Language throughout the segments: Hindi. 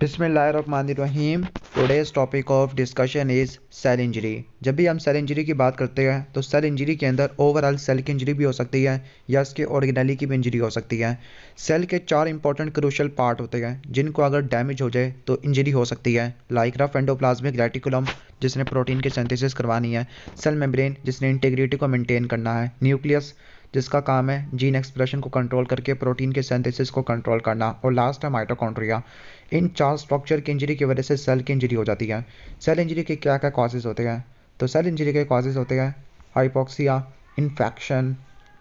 बिस्मिल्लाहिर्रहमानिर्रहीम। Today's topic of discussion is cell injury. जब भी हम सेल इंजरी की बात करते हैं तो सेल इंजरी के अंदर ओवरऑल सेल की इंजरी भी हो सकती है या इसके ऑर्गेनेली की भी इंजरी हो सकती है। सेल के 4 इंपॉर्टेंट क्रूशल पार्ट होते हैं जिनको अगर डैमेज हो जाए तो इंजरी हो सकती है। लाइक रफ एंडोप्लाज्मिक रेटिकुलम जिसने प्रोटीन की सिंथेसिस करवानी है, सेल मेम्ब्रेन जिसने इंटीग्रिटी को मेंटेन करना है, न्यूक्लियस जिसका काम है जीन एक्सप्रेशन को कंट्रोल करके प्रोटीन के सिंथेसिस को कंट्रोल करना, और लास्ट है माइटोकॉन्ड्रिया। इन 4 स्ट्रक्चर की इंजरी की वजह से सेल की इंजरी हो जाती है। सेल इंजरी के क्या क्या कॉजेज़ होते हैं? तो सेल इंजरी के कॉजेज़ होते हैं hypoxia, infection,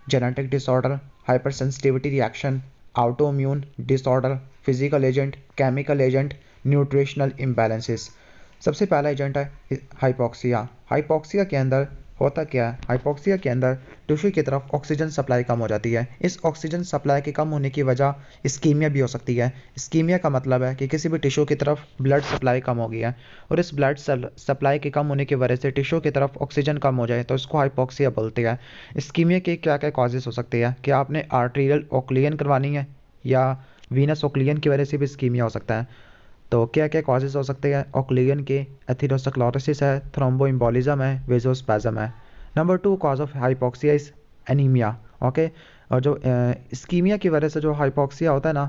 genetic disorder, hyper sensitivity reaction, autoimmune disorder, physical agent, chemical agent, nutritional imbalances. सबसे पहला एजेंट है हाइपोक्सिया। हाइपोक्सिया के अंदर होता क्या है? हाइपोक्सिया के अंदर टिश्यू की तरफ ऑक्सीजन सप्लाई कम हो जाती है। इस ऑक्सीजन सप्लाई के कम होने की वजह इस्कीमिया भी हो सकती है। इस्कीमिया का मतलब है कि किसी भी टिश्यू की तरफ ब्लड सप्लाई कम हो गई है, और इस ब्लड सप्लाई के कम होने की वजह से टिश्यू की तरफ ऑक्सीजन कम हो जाए तो इसको हाइपोक्सिया बोलते हैं। इस्कीमिया के क्या क्या कॉजेज़ हो सकते हैं? कि आपने आर्टेरियल ओक्लियन करवानी है या वीनस ओक्लियन की वजह से भी इस्कीमिया हो सकता है। तो क्या क्या कॉजेज़ हो सकते हैं ऑक्लियन के? एथेरोस्क्लेरोसिस है, थ्रोम्बोइम्बोलिज्म है, वेजोस्पैज्म है। Number 2 cause of hypoxia is anaemia. Okay. और जो इस्कीमिया की वजह से जो हाइपोक्सिया होता है ना,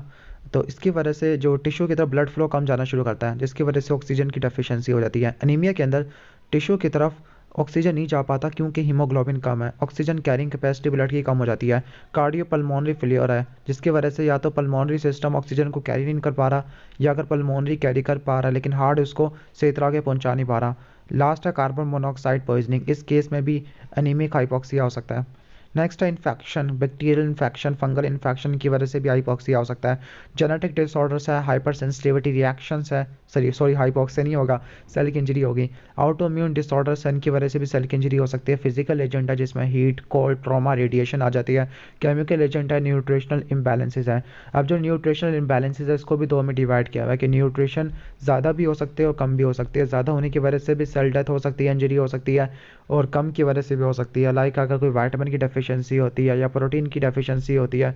तो इसकी वजह से जो टिश्यू की तरफ ब्लड फ्लो कम जाना शुरू करता है, जिसकी वजह से ऑक्सीजन की डेफिशिएंसी हो जाती है। एनीमिया के अंदर टिश्यू की तरफ ऑक्सीजन नहीं जा पाता क्योंकि हीमोग्लोबिन कम है, ऑक्सीजन कैरिंग कैपेसिटी ब्लड की कम हो जाती है। कार्डियो पल्मोनरी फेलियर है, जिसकी वजह से या तो पल्मोनरी सिस्टम ऑक्सीजन को कैरी नहीं कर पा रहा, या अगर पल्मोनरी कैरी कर पा रहा है लेकिन हार्ट उसको सही तरह के पहुंचा नहीं पा रहा। लास्ट है कार्बन मोनोऑक्साइड पॉइजनिंग। इस केस में भी एनीमिक हाइपोक्सिया हो सकता है। नेक्स्ट है infection, bacterial infection, fungal infection की वजह से भी हाइपोक्सिया हो सकता है। जेनेटिक डिसऑर्डर्स है, हाइपर सेंसिटिविटी रिएक्शंस है, सॉरी हाइपोक्सिया नहीं होगा, सेल की इंजरी होगी। ऑटोइम्यून डिसऑर्डर्स है, इनकी वजह से भी सेल की इंजरी हो सकती है। फिजिकल एजेंट है जिसमें हीट, कोल्ड, ट्रॉमा, रेडिएशन आ जाती है। केमिकल एजेंट है, न्यूट्रिशनल इम्बैलेंसेज है। अब जो न्यूट्रिशनल इम्बैलेंसेज है इसको भी दो में डिवाइड किया हुआ है कि न्यूट्रिशन ज़्यादा भी हो सकते हैं और कम भी हो सकती है। ज़्यादा होने की वजह से भी सेल डेथ हो सकती है, इंजरी हो सकती है, और कम की वजह से भी हो सकती है। लाइक अगर कोई विटामिन की डेफिशिएंसी होती है या प्रोटीन की डेफिशिएंसी होती है,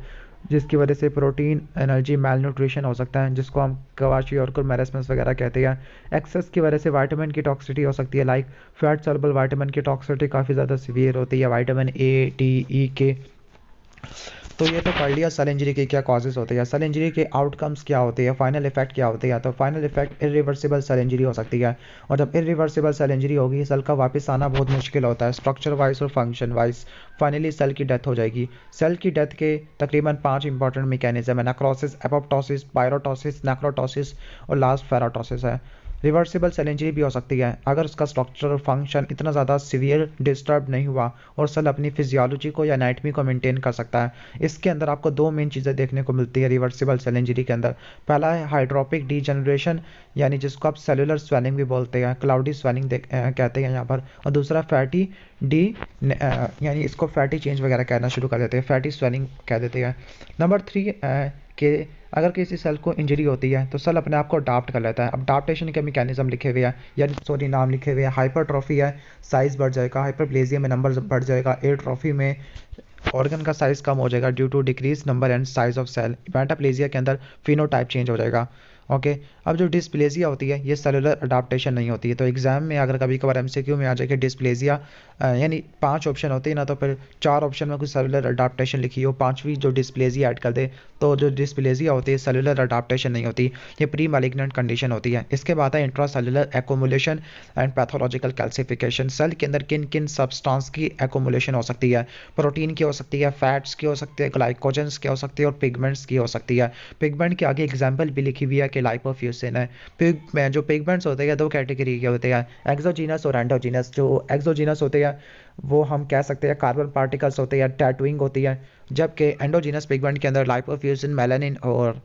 जिसकी वजह से प्रोटीन एनर्जी मेल न्यूट्रिशन हो सकता है, जिसको हम कवाशी और मैरास्मस वगैरह कहते हैं। एक्सेस की वजह से विटामिन की टॉक्सिसिटी हो सकती है। लाइक फैट सॉल्युबल विटामिन की टॉक्सिसिटी काफ़ी ज़्यादा सीवियर होती है, विटामिन ए, डी, ई के। तो ये तो पढ़ लिया सेल इंजरी के क्या कॉजेज़ होते हैं, सेल इंजरी के आउटकम्स क्या होते हैं, फाइनल इफेक्ट क्या होते हैं। तो final effect irreversible cell injury हो सकती है, और जब इरिवर्सिबल सेल इंजरी होगी सेल का वापस आना बहुत मुश्किल होता है, स्ट्रक्चर वाइज और फंक्शन वाइज। फाइनली सेल की डेथ हो जाएगी। सेल की डेथ के तकरीबन 5 इंपॉर्टेंट मैकेनिज्म है: नेक्रोसिस, एपोप्टोसिस, पायरोटोसिस, नेक्रोटोसिस और लास्ट फेराटोसिस है। रिवर्सिबल सेल इंजरी भी हो सकती है अगर उसका स्ट्रक्चर और फंक्शन इतना ज़्यादा सीवियर डिस्टर्ब नहीं हुआ और सेल अपनी फिजियोलॉजी को या एनाटमी को मेंटेन कर सकता है। इसके अंदर आपको दो मेन चीज़ें देखने को मिलती है रिवर्सिबल सेल इंजरी के अंदर। पहला है हाइड्रोपिक डीजनरेशन, यानी जिसको आप सेलुलर स्वेलिंग भी बोलते हैं, क्लाउडी स्वेलिंग कहते हैं यहाँ पर। और दूसरा फैटी डी यानी इसको फैटी चेंज वगैरह कहना शुरू कर देते हैं, फैटी स्वेलिंग कह देते हैं। नंबर 3 कि अगर किसी सेल को इंजरी होती है तो सेल अपने आप को अडाप्ट कर लेता है। अब अडाप्टेशन के मैकेनिज्म लिखे हुए हैं, यानी सॉरी नाम लिखे हुए हैं। हाइपरट्रॉफी है, साइज़ बढ़ जाएगा। हाइपरप्लेजिया में नंबर बढ़ जाएगा। एट्रोफी में ऑर्गन का साइज़ कम हो जाएगा due to decrease number and size of cell. Metaplasia के अंदर फिनोटाइप चेंज हो जाएगा। ओके। अब जो डिस्प्लेजिया होती है ये सेलुलर अडाप्टेशन नहीं होती है। तो एग्जाम में अगर कभी कभार एमसीक्यू में आ जाए कि डिस्प्लेजिया यानी 5 ऑप्शन होते हैं ना, तो फिर 4 ऑप्शन में कुछ सेलुलर अडाप्टेशन लिखी हो, 5वीं जो डिस्प्लेजिया ऐड कर दे, तो जो डिस्प्लेजिया होती है सेलुलर अडाप्टेशन नहीं होती, ये प्री मैलिग्नेंट कंडीशन होती है। इसके बाद है intracellular accumulation and pathological calcification. Cell के अंदर किन किन सब्सटेंस की एकोमुलेशन हो सकती है? प्रोटीन की हो सकती है, फैट्स की हो सकती है, ग्लाइकोजेंस की हो सकती है, और पिगमेंट्स की हो सकती है। पिगमेंट के आगे एग्जाम्पल भी लिखी हुई है कि लाइपोफ्यूसिन है। जो पिगमेंट्स होते हैं 2 कैटेगरी के होते हैं, एक्सोजीनस और एंडोजीनस। जो एक्सोजीनस होते हैं वो हम कह सकते हैं कार्बन पार्टिकल्स होते हैं, टैटूइंग होती है, जबकि एंडोजीनस पिगमेंट के अंदर लाइपोफ्यूजिन, मेलानिन और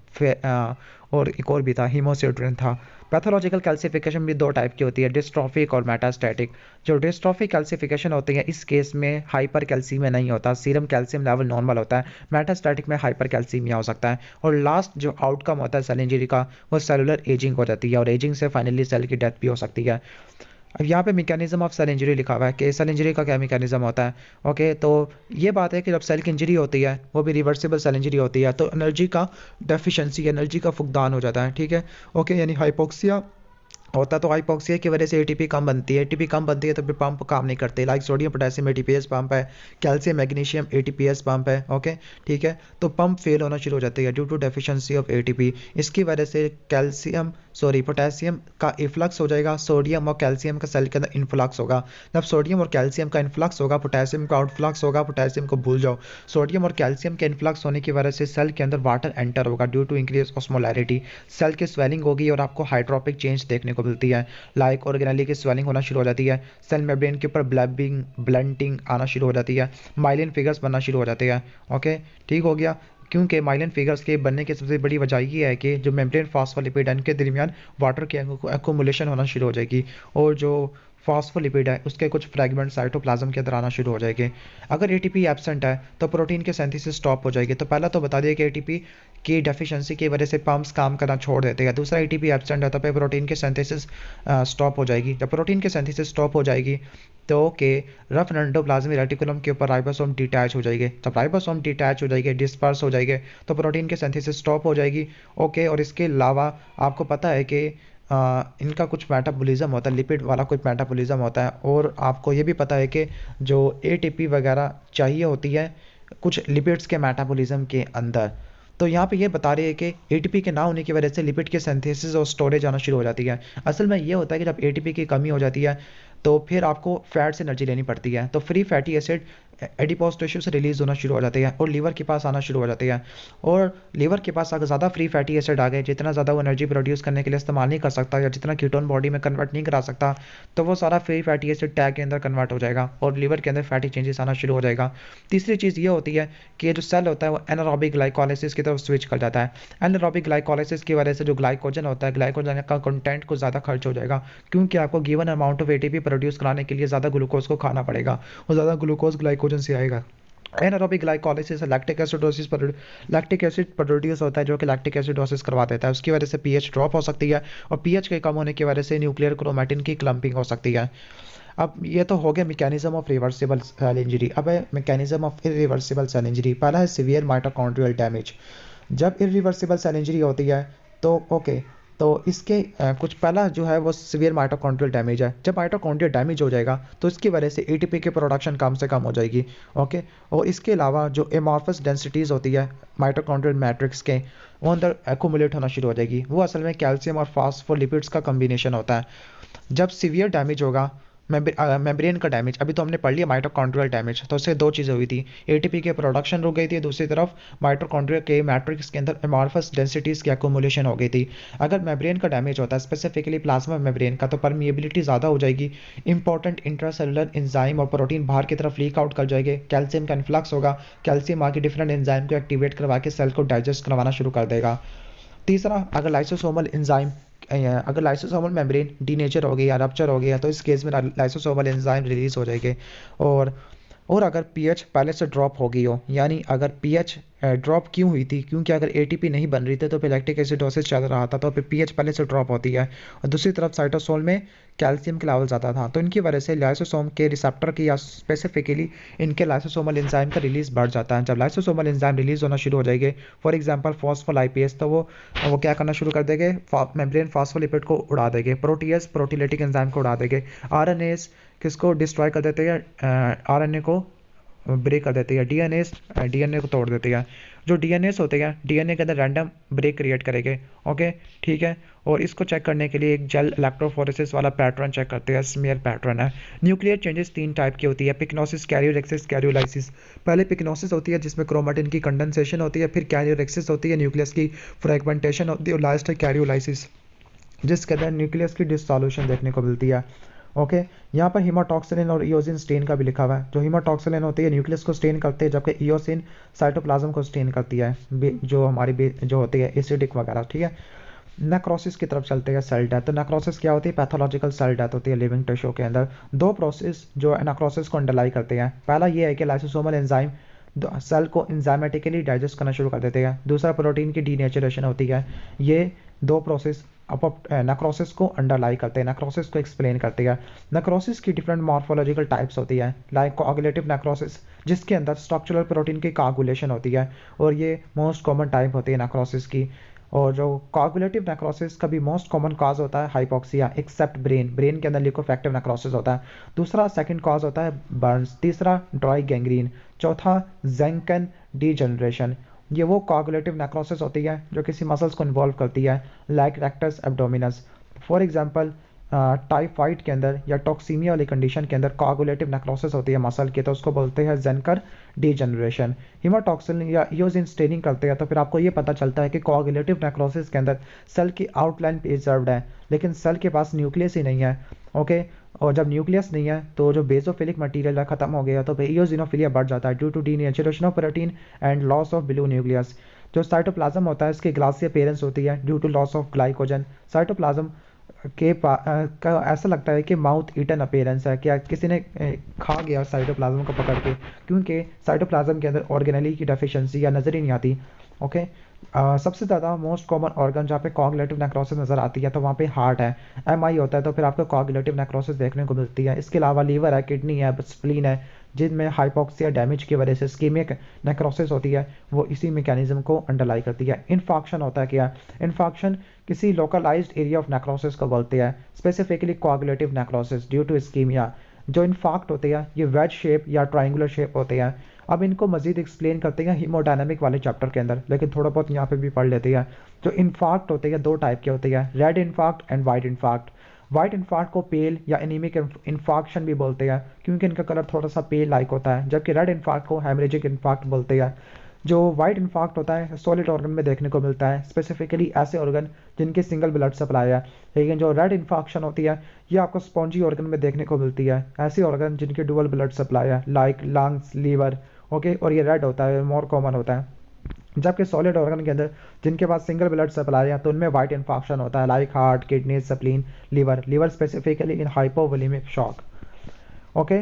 एक और भी था, हीमोसिट्रिन था। पैथोलॉजिकल कैल्सिफिकेशन भी 2 टाइप की होती है, डिस्ट्रॉफिक और मेटास्टैटिक। जो डिस्ट्रॉफिक कैल्सिफिकेशन होती है इस केस में हाइपर कैल्सीमिया नहीं होता, सीरम कैल्शियम लेवल नॉर्मल होता है। मेटास्टैटिक में हाइपर कैल्सीमिया हो सकता है। और लास्ट जो आउटकम होता है सेल इंजरी का वो सेलुलर एजिंग हो जाती है, और एजिंग से फाइनली सेल की डेथ भी हो सकती है। अब यहाँ पे मैकेनिज्म ऑफ सेल इंजरी लिखा हुआ है कि सेल इंजरी का क्या मैकेनिज्म होता है। ओके, तो ये बात है कि जब सेल की इंजरी होती है वो भी रिवर्सिबल सेल इंजरी होती है तो एनर्जी का डेफिशिएंसी, एनर्जी का फुकदान हो जाता है। ठीक है, ओके, यानी हाइपोक्सिया होता है। तो हाइपोक्सिया की वजह से एटीपी कम बनती है, एटीपी कम बनती है तो फिर पंप काम नहीं करते, like sodium potassium ATPase pump है, कैल्शियम मैग्नीशियम एटीपीएस पंप है। ओके, ठीक है, तो पंप फेल होना शुरू हो जाती है due to deficiency of ATP. इसकी वजह से पोटेशियम का इफ्लक्स हो जाएगा, सोडियम और कैल्शियम का सेल के अंदर इन्फ्लक्स होगा। जब सोडियम और कैल्शियम का इन्फ्लक्स होगा, पोटेशियम का आउटफ्लक्स होगा, पोटेशियम को भूल जाओ। सोडियम और कैल्शियम के इन्फ्लक्स होने की वजह से सेल के अंदर वाटर एंटर होगा due to increase osmolarity, cell की स्वेलिंग होगी और आपको हाइड्रोपिक चेंज देखने को मिलती है, लाइक ऑर्गेनेली की स्वेलिंग होना शुरू हो जाती है, सेल मेम्ब्रेन के ऊपर ब्लंटिंग आना शुरू हो जाती है, माइलिन फिगर्स बनना शुरू हो जाते हैं। ओके, ठीक हो गया, क्योंकि माइलिन फिगर्स के बनने की सबसे बड़ी वजह ये है कि जो मेम्ब्रेन फास्फोलिपिड है इनके दरमियान वाटर की एक्युमुलेशन होना शुरू हो जाएगी और जो फास्फोलिपिड है उसके कुछ फ्रैगमेंट साइटोप्लाज्म के अंदर आना शुरू हो जाएंगे। अगर एटीपी एब्सेंट है तो प्रोटीन के सिंथेसिस स्टॉप हो जाएगी। तो पहला तो बता दिया कि एटीपी की डेफिशिएंसी की वजह से पंप्स काम करना छोड़ देते हैं। दूसरा, एटीपी एब्सेंट है तो फिर प्रोटीन के सिंथेसिस स्टॉप हो जाएगी। जब प्रोटीन के सिंथेसिस स्टॉप हो जाएगी तो के रफ एंडोप्लाज्मिक रेटिकुलम के ऊपर राइबोसोम डिटैच हो जाएंगे। जब राइबोसोम डिटैच हो जाएंगे, डिस्पर्स हो जाएंगे, तो प्रोटीन के सिंथेसिस स्टॉप हो जाएगी। ओके, और इसके अलावा आपको पता है कि इनका कुछ मेटाबॉलिज्म होता है, लिपिड वाला कुछ मेटाबॉलिज्म होता है, और आपको ये भी पता है कि जो एटीपी वगैरह चाहिए होती है कुछ लिपिड्स के मेटाबॉलिज्म के अंदर। तो यहाँ पे ये बता रही है कि एटीपी के ना होने की वजह से लिपिड के सिंथेसिस और स्टोरेज आना शुरू हो जाती है। असल में ये होता है कि जब एटीपी की कमी हो जाती है तो फिर आपको फैट से एनर्जी लेनी पड़ती है, तो free fatty acid adipose tissue से रिलीज होना शुरू हो जाती है और लीवर के पास आना शुरू हो जाती है। और लीवर के पास अगर ज़्यादा फ्री फैटी एसिड आ गए, जितना ज़्यादा वो एनर्जी प्रोड्यूस करने के लिए इस्तेमाल नहीं कर सकता या जितना कीटोन बॉडी में कन्वर्ट नहीं करा सकता, तो वो सारा फ्री फैटी एसिड टैग के अंदर कन्वर्ट हो जाएगा और लीवर के अंदर फैटी चेंजेस आना शुरू हो जाएगा। तीसरी चीज़ ये होती है कि जो सेल होता है वो एनारोबिक ग्लाइकोलाइसिस की तरफ स्विच कर जाता है। एनारोबिक ग्लाइकोलाइसिस की वजह से जो ग्लाइकोजन होता है, ग्लाइकोजन का कंटेंट को ज़्यादा खर्च हो जाएगा, क्योंकि आपको given amount of ATP produce कराने के लिए ज़्यादा ग्लूकोज को खाना पड़ेगा और ज़्यादा ग्लूकोज ग्लाइकोजन से आएगा। Anaerobic glycolysis lactic acid produce होता है जो कि लैक्टिक एसिडोसिस करवा देता है। उसकी वजह से पीएच ड्रॉप हो सकती है और पीएच के कम होने की वजह से न्यूक्लियर क्रोमैटिन की क्लम्पिंग हो सकती है। अब ये तो हो गया mechanism of reversible cell injury. अब है mechanism of irreversible cell injury. पहला है सीवियर माइटोकॉन्ड्रियल डैमेज। जब इरिवर्सिबल सेल इंजरी होती है तो ओके, तो इसके कुछ पहला जो है वो सीवियर माइटोकॉन्ड्रियल डैमेज है। जब माइटोकॉन्ड्रियल डैमेज हो जाएगा तो इसकी वजह से एटीपी की प्रोडक्शन कम से कम हो जाएगी। ओके, और इसके अलावा जो एमॉर्फस डेंसिटीज़ होती है माइटोकॉन्ड्रियल मैट्रिक्स के, वो अंदर एक्यूमुलेट होना शुरू हो जाएगी। वो असल में कैल्शियम और फास्फोलिपिड्स का कम्बिनेशन होता है। जब सीवियर डैमेज होगा मेम्ब्रेन का डैमेज, अभी तो हमने पढ़ लिया माइटोकॉन्ड्रियल डैमेज, तो उससे दो चीज़ें हुई थी, एटीपी के प्रोडक्शन रुक गई थी, दूसरी तरफ माइटोकॉन्ड्रिया के मैट्रिक्स के अंदर एमॉर्फस डेंसिटीज़ की एक्यूमुलेशन हो गई थी। अगर मेम्ब्रेन का डैमेज होता है, स्पेसिफिकली प्लाज्मा मेम्ब्रेन का, तो परमिएबिलिटी ज़्यादा हो जाएगी, इंपॉर्टेंट इंट्रासेलुलर एंजाइम और प्रोटीन बाहर की तरफ लीक आउट कर जाएंगे, कैल्शियम का इन्फ्लक्स होगा, कैल्शियम आके डिफरेंट एंजाइम को एक्टिवेट करवा के सेल को डाइजेस्ट करवाना शुरू कर देगा। तीसरा, अगर लाइसोसोमल मेम्ब्रेन डीनेचर हो गई या रप्चर हो गया तो इस केस में लाइसोसोमल एंजाइम रिलीज हो जाएंगे। और और अगर पीएच पहले से ड्रॉप हो गई हो, यानी अगर पीएच ड्रॉप क्यों हुई थी, क्योंकि अगर एटीपी नहीं बन रही थी तो फिर लैक्टिक एसिडोसिस चल रहा था, तो फिर पीएच पहले से ड्रॉप होती है। और दूसरी तरफ साइटोसोल में कैल्शियम के लेवल ज़्यादा था, तो इनकी वजह से लाइसोसोम के रिसेप्टर की या स्पेसिफिकली इनके लाइसोसोमल एंजाइम का रिलीज बढ़ जाता है। जब लाइसोसोमल एंजाइम रिलीज होना शुरू हो जाएंगे, फॉर एग्जांपल फॉस्फोलाइपेज, तो वो क्या करना शुरू कर देंगे, मेम्ब्रेन फास्फोलिपिड को उड़ा देंगे, प्रोटीएस प्रोटीलेटिक एंजाइम को उड़ा देंगे, आरएनएस किसको डिस्ट्रॉय कर देते हैं, आरएनए को ब्रेक कर देती है, डीएनए को तोड़ देती है। जो डीएनए होते हैं डीएनए के अंदर रैंडम ब्रेक क्रिएट करेंगे। ओके, ठीक है, और इसको चेक करने के लिए एक जेल इलेक्ट्रोफोरेसिस वाला पैटर्न चेक करते हैं, स्मीयर पैटर्न है। न्यूक्लियर चेंजेस तीन टाइप की होती है, पिक्नोसिस, कैरियोरेक्सिस, कैरियोलाइसिस। पहले पिक्नोसिस होती है जिसमें क्रोमेटिन की कंडेंसेशन होती है, फिर कैरियोरेक्सिस होती है, न्यूक्लियस की फ्रेगमेंटेशन होती है, और लास्ट है कैरियोलाइसिस जिसके अंदर न्यूक्लियस की डिसोल्यूशन देखने को मिलती है। ओके, यहाँ पर हीमाटॉक्सिलिन और इयोसिन स्टेन का भी लिखा हुआ है। जो हीमाटॉक्सिलिन होती है न्यूक्लियस को स्टेन करते हैं, जबकि इयोसिन साइटोप्लाज्म को स्टेन करती है, जो हमारी जो होती है एसिडिक वगैरह। ठीक है, नेक्रोसिस की तरफ चलते हैं, सेल डेथ। तो नेक्रोसिस क्या होती है, पैथोलॉजिकल सेल डेथ होती है लिविंग टिश्यू के अंदर। दो प्रोसेस जो नेक्रोसिस को अंडरलाई करते हैं, पहला ये है कि लाइसोसोमल एंजाइम सेल को एंजाइमेटिकली डाइजेस्ट करना शुरू कर देते हैं, दूसरा प्रोटीन की डीनेचरेशन होती है। ये दो प्रोसेस नेक्रोसिस को अंडरलाई करते हैं, नेक्रोसिस को एक्सप्लेन करते हैं। नेक्रोसिस की डिफरेंट मॉर्फोलॉजिकल टाइप्स होती है, लाइक कोआगुलेटिव नेक्रोसिस जिसके अंदर स्ट्रक्चरल प्रोटीन की कोआगुलेशन होती है और ये मोस्ट कॉमन टाइप होती है नेक्रोसिस की। और जो कोआगुलेटिव नेक्रोसिस का भी मोस्ट कॉमन कॉज होता है हाइपोक्सिया एक्सेप्ट ब्रेन, ब्रेन के अंदर लिकोफैक्टिव नेक्रोसिस होता है। दूसरा सेकंड कॉज होता है बर्न्स, तीसरा ड्राई गैंग्रीन, चौथा ज़ेंकन डीजनरेशन। ये वो कोआगुलेटिव नेक्रोसिस होती है जो किसी मसल्स को इन्वॉल्व करती है, like rectus abdominis. For example typhoid के अंदर या टॉक्सीमिया वाली कंडीशन के अंदर कोआगुलेटिव नेक्रोसिस होती है मसल की, तो उसको बोलते हैं ज़ेंकर डीजनरेशन। हीमाटॉक्सिन या ईओसिन स्टेनिंग करते हैं तो फिर आपको ये पता चलता है कि कोआगुलेटिव नेक्रोसिस के अंदर सेल की आउटलाइन प्रिजर्व्ड है लेकिन सेल के पास न्यूक्लियस ही नहीं है। ओके, और जब न्यूक्लियस नहीं है तो जो बेसोफिलिक मटेरियल है खत्म हो गया, तो फिर इओसिनोफिलिया बढ़ जाता है due to denaturation of protein and loss of blue nucleus. जो साइटोप्लाज्म होता है इसकी ग्लासी अपीयरेंस होती है due to loss of glycogen. Cytoplasm का ऐसा लगता है कि माउथ ईटन अपीयरेंस है, क्या किसी ने खा गया साइटोप्लाज्म को पकड़ के, क्योंकि साइटोप्लाज्म के अंदर ऑर्गेनेली की डेफिशिएंसी या नज़र ही नहीं आती। ओके, सबसे ज़्यादा मोस्ट कॉमन ऑर्गन जहाँ पे कोआगुलेटिव नेक्रोसिस नज़र आती है तो वहाँ पे हार्ट है, एमआई होता है तो फिर आपको कोआगुलेटिव नेक्रोसिस देखने को मिलती है। इसके अलावा लीवर है, किडनी है, स्प्लीन है, जिनमें हाइपोक्सिया डैमेज की वजह से स्कीमिक नेक्रोसिस होती है, वो इसी मैकेनिज्म को अंडरलाई करती है। इन्फाक्शन होता है क्या? इन्फाक्शन किसी लोकलाइज्ड एरिया ऑफ नेक्रोसिस को बोलते हैं, specifically coagulative necrosis due to ischemia. जो इन्फाक्ट होते हैं ये वेज शेप या ट्राइंगुलर शेप होते हैं। अब इनको मजीद एक्सप्लेन करते हैं हीमोडायनामिक वाले चैप्टर के अंदर, लेकिन थोड़ा बहुत यहाँ पे भी पढ़ लेते हैं। जो इन्फाक्ट होते हैं दो टाइप के होते हैं, red infarct and white infarct. White infarct को पेल या एनीमिक इन्फाक्शन भी बोलते हैं क्योंकि इनका कलर थोड़ा सा पेल लाइक होता है, जबकि रेड इन्फाक्ट को हेमरेजिक इन्फाक्ट बोलते हैं। जो वाइट इन्फाक्ट होता है सॉलिड ऑर्गन में देखने को मिलता है, स्पेसिफिकली ऐसे ऑर्गन जिनके सिंगल ब्लड सप्लाई है। लेकिन जो रेड इन्फाक्शन होती है ये आपको स्पॉन्जी ऑर्गन में देखने को मिलती है, ऐसे ऑर्गन जिनके डुअल ब्लड सप्लाई है, लाइक लंग्स, लीवर। ओके, और ये रेड होता है, मोर कॉमन होता है। जबकि सॉलिड ऑर्गन के अंदर जिनके पास सिंगल ब्लड सप्लाई है तो उनमें वाइट इन्फाक्शन होता है, like heart, kidney, spleen, liver. Liver specifically in hypovolemic shock. Okay,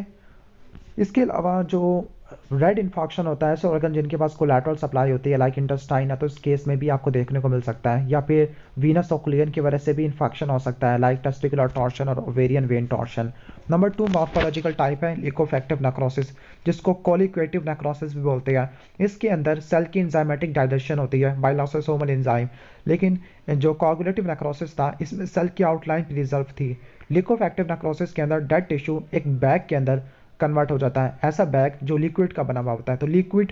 इसके अलावा जो रेड इन्फाक्शन होता है ऐसे ऑर्गन जिनके पास कोलैटरल सप्लाई होती है, लाइक इंटेस्टाइन है, तो इस केस में भी आपको देखने को मिल सकता है। या फिर वीनस ऑक्लूजन की वजह से भी इन्फेक्शन हो सकता है, लाइक टेस्टिकुलर टॉर्शन और ovarian when torsion. Number 2 morphological type है लिकोफैक्टिव नेक्रोसिस, जिसको कोलिक्वेटिव नेक्रोसिस भी बोलते हैं। इसके अंदर सेल की एंजाइमेटिक डाइजेशन होती है बाय लाइसोसोमल एंजाइम, लेकिन जो कोआगुलेटिव नेक्रोसिस था इसमें सेल की आउटलाइन प्रिजर्व थी। लिकोफैक्टिव नेक्रोसिस के अंदर डेड टिश्यू एक बैग के अंदर कन्वर्ट हो जाता है, ऐसा बैग जो लिक्विड का बना हुआ होता है। तो लिक्विड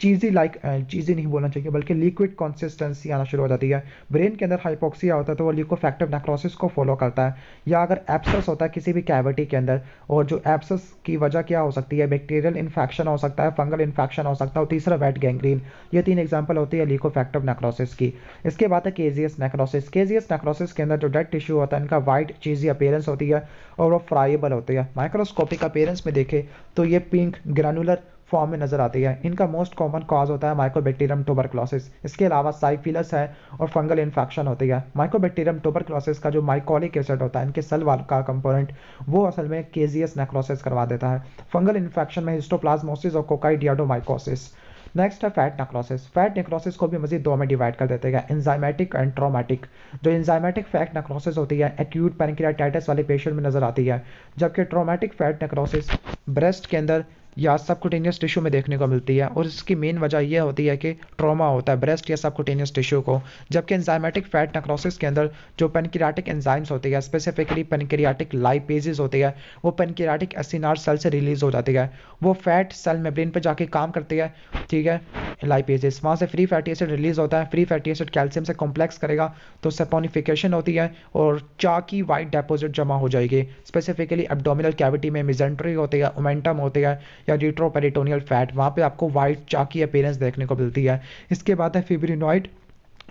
चीज़ी लाइक चीज़ी नहीं बोलना चाहिए बल्कि लिक्विड कंसिस्टेंसी आना शुरू हो जाती है। ब्रेन के अंदर हाइपोक्सिया होता है तो वो लिकोफैक्टिव नेक्रोसिस को फॉलो करता है। या अगर एब्सेस होता है किसी भी कैविटी के अंदर, और जो एब्सेस की वजह क्या हो सकती है, बैक्टीरियल इन्फेक्शन हो सकता है, फंगल इन्फेक्शन हो सकता है, और तीसरा वेट गैंग्रीन। ये 3 एग्जाम्पल होती है लिकोफैक्टिव नेक्रोसिस की। इसके बाद है केजियस नेक्रोसिस। केजियस नेक्रोसिस के अंदर जो डेड टिश्यू होता है इनका वाइट चीज़ी अपीयरेंस होती है और वो फ्राइबल होती है। माइक्रोस्कोपिक अपीयरेंस में देखें तो ये पिंक ग्रैनुलर फॉर्म में नजर आती है। इनका मोस्ट कॉमन कॉज होता है माइकोबैक्टीरियम ट्यूबरक्लोसिस। इसके अलावा साइफिलस है और फंगल इन्फेक्शन होती है। माइकोबैक्टीरियम ट्यूबरक्लोसिस का जो माइकोलिक एसिड होता है इनके सेल वाल का कंपोनेंट, वो असल में केजियस नेक्रोसिस करवा देता है। फंगल इन्फेक्शन में हिस्टोप्लाज्मोसिस और कोकाइडियाडोमाइकोसिस। नेक्स्ट है फैट नेक्रोसिस। फैट नेक्रोसिस को भी मजीद 2 में डिवाइड कर देते हैं, एंजाइमेटिक एंड ट्रॉमेटिक। जो एंजाइमेटिक फैट नेक्रोसिस होती है एक्यूट पैनक्रियाटाइटिस वाले पेशेंट में नजर आती है, जबकि ट्रॉमेटिक फैट नेक्रोसिस ब्रेस्ट के अंदर या सबकुटेनियस टिश्यू में देखने को मिलती है, और इसकी मेन वजह यह होती है कि ट्रॉमा होता है ब्रेस्ट या सबकुटेनियस टिश्यू को। जबकि एंजाइमेटिक फैट नेक्रोसिस के अंदर जो पैनक्रियाटिक एंजाइम्स होती है, स्पेसिफिकली पैनक्रियाटिक लाइपेजेस होती है, वो पैनक्रियाटिक एसिनार सेल से रिलीज हो जाती है। वो फैट सेल मेम्ब्रेन पर जाके काम करती है, ठीक है, लाइपेजेस। वहाँ से फ्री फैटी एसिड रिलीज होता है। फ्री फैटी एसिड कैल्शियम से कॉम्प्लेक्स करेगा तो सैपोनिफिकेशन होती है और चाकी वाइट डेपोजिट जमा हो जाएगी। स्पेसिफिकली एब्डोमिनल कैविटी में मिजेंट्री होती है, ओमेंटम होती है या रिट्रोपेरिटोनियल फैट, वहाँ पे आपको वाइट चाकी अपीयरेंस देखने को मिलती है। इसके बाद है फिब्रिनॉइड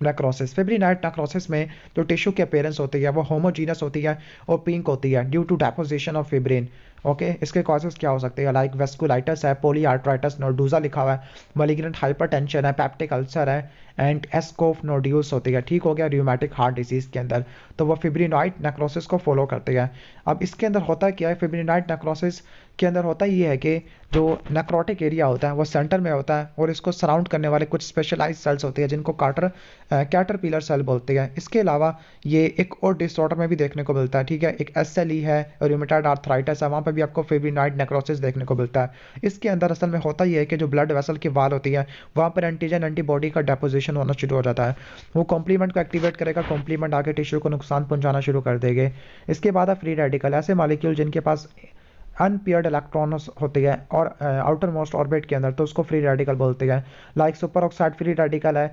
नेक्रोसिस। फिब्रिनॉइड नेक्रोसिस में जो टिश्यू की अपीयरेंस होती है वो होमोजीनस होती है और पिंक होती है due to deposition of fibrin. Okay, इसके कॉजेज क्या हो सकते हैं, लाइक वेस्कुलाइटिस है, पोलीआर्थराइटिस नोडुजा लिखा हुआ है, मलिग्नेंट हाइपरटेंशन है, पेप्टिक अल्सर है, एंड एस्कोफ नोड्यूल्स होती है, ठीक हो गया, रियूमेटिक हार्ट डिजीज के अंदर तो वो फिब्रिनॉइड नेक्रोसिस को फॉलो करते हैं। अब इसके अंदर होता क्या है, फिब्रिनॉइड नेक्रोसिस के अंदर होता ये है कि जो नेक्रोटिक एरिया होता है वो सेंटर में होता है और इसको सराउंड करने वाले कुछ स्पेशलाइज सेल्स होती है जिनको कैटरपिलर सेल बोलते हैं। इसके अलावा ये एक और डिसऑर्डर में भी देखने को मिलता है, ठीक है, एक एसएलई है, रूमेटॉइड आर्थराइटिस है, वहाँ पे भी आपको फिब्रिनॉइड नेक्रोसिस देखने को मिलता है। इसके अंदर असल में होता ये है कि जो ब्लड वेसल की वाल होती है वहाँ पर एंटीजन एंटीबॉडी का डेपोजिशन होना शुरू हो जाता है, वो कॉम्प्लीमेंट को एक्टिवेट करेगा, कॉम्प्लीमेंट आगे टिश्यू को नुकसान पहुंचाना शुरू कर देंगे। इसके बाद है फ्री रेडिकल, ऐसे मॉलिक्यूल जिनके पास अनपेयर्ड इलेक्ट्रॉन्स होते हैं और आउटर मोस्ट ऑर्बिट के अंदर, तो उसको फ्री रेडिकल बोलते हैं। Like super oxide free radical है,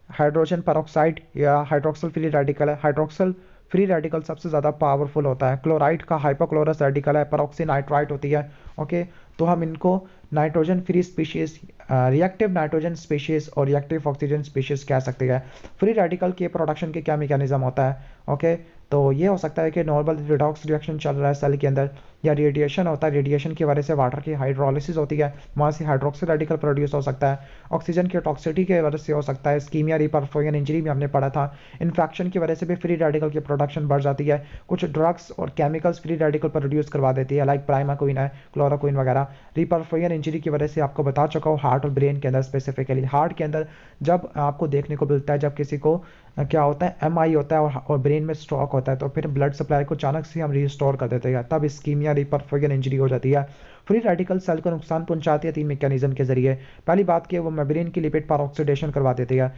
हाइड्रोजन परऑक्साइड या हाइड्रोक्सल फ्री रेडिकल है। हाइड्रोक्सल फ्री रेडिकल सबसे ज़्यादा पावरफुल होता है। क्लोराइड का हाइपोक्लोरस रेडिकल है, परऑक्सीनाइट्राइट होती है। ओके, तो हम इनको nitrogen free species, reactive nitrogen species और रिएक्टिव ऑक्सीजन स्पीशीज कह सकते हैं। फ्री रेडिकल के प्रोडक्शन के क्या मैकेनिज्म होता है, ओके, तो ये हो सकता है कि नॉर्मल रिडॉक्स रिएक्शन चल रहा है सेल के अंदर, या रेडिएशन होता है, रेडिएशन की वजह से वाटर की हाइड्रोलिसिस होती है, वहाँ से हाइड्रोक्सी रेडिकल प्रोड्यूस हो सकता है। ऑक्सीजन की टॉक्सिसिटी की वजह से हो सकता है, स्कीमिया रिपरफोरियन इंजरी में हमने पढ़ा था। इन्फेक्शन की वजह से भी फ्री रेडिकल की प्रोडक्शन बढ़ जाती है। कुछ ड्रग्स और केमिकल्स फ्री रेडिकल प्रोड्यूस करवा देती है, लाइक प्राइमाक्विन है, क्लोरोक्विन वगैरह। रिपरफोरियन इंजरी की वजह से आपको बता चुका हूँ, हार्ट और ब्रेन के अंदर स्पेसिफिकली, हार्ट के अंदर जब आपको देखने को मिलता है जब किसी को क्या होता है, एमआई होता है और ब्रेन में स्ट्रोक होता है, तो फिर ब्लड सप्लाई को अचानक से हम रिस्टोर कर देते हैं, तब इस्कीमिया रिपरफोरियन इंजरी हो जाती है। फ्री रेडिकल सेल को नुकसान पहुंचाती है 3 मैकेनिज्म के जरिए। पहली बात की वो मेम्ब्रेन की लिपिड पर ऑक्सीडेशन करवा देती है,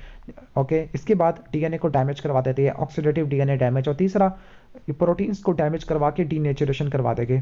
ओके, इसके बाद डीएनए को डैमेज करवा देती है, ऑक्सीडेटिव डीएनए डैमेज, और तीसरा प्रोटीन्स को डैमेज करवा के डीनेचुरेशन करवा देगी।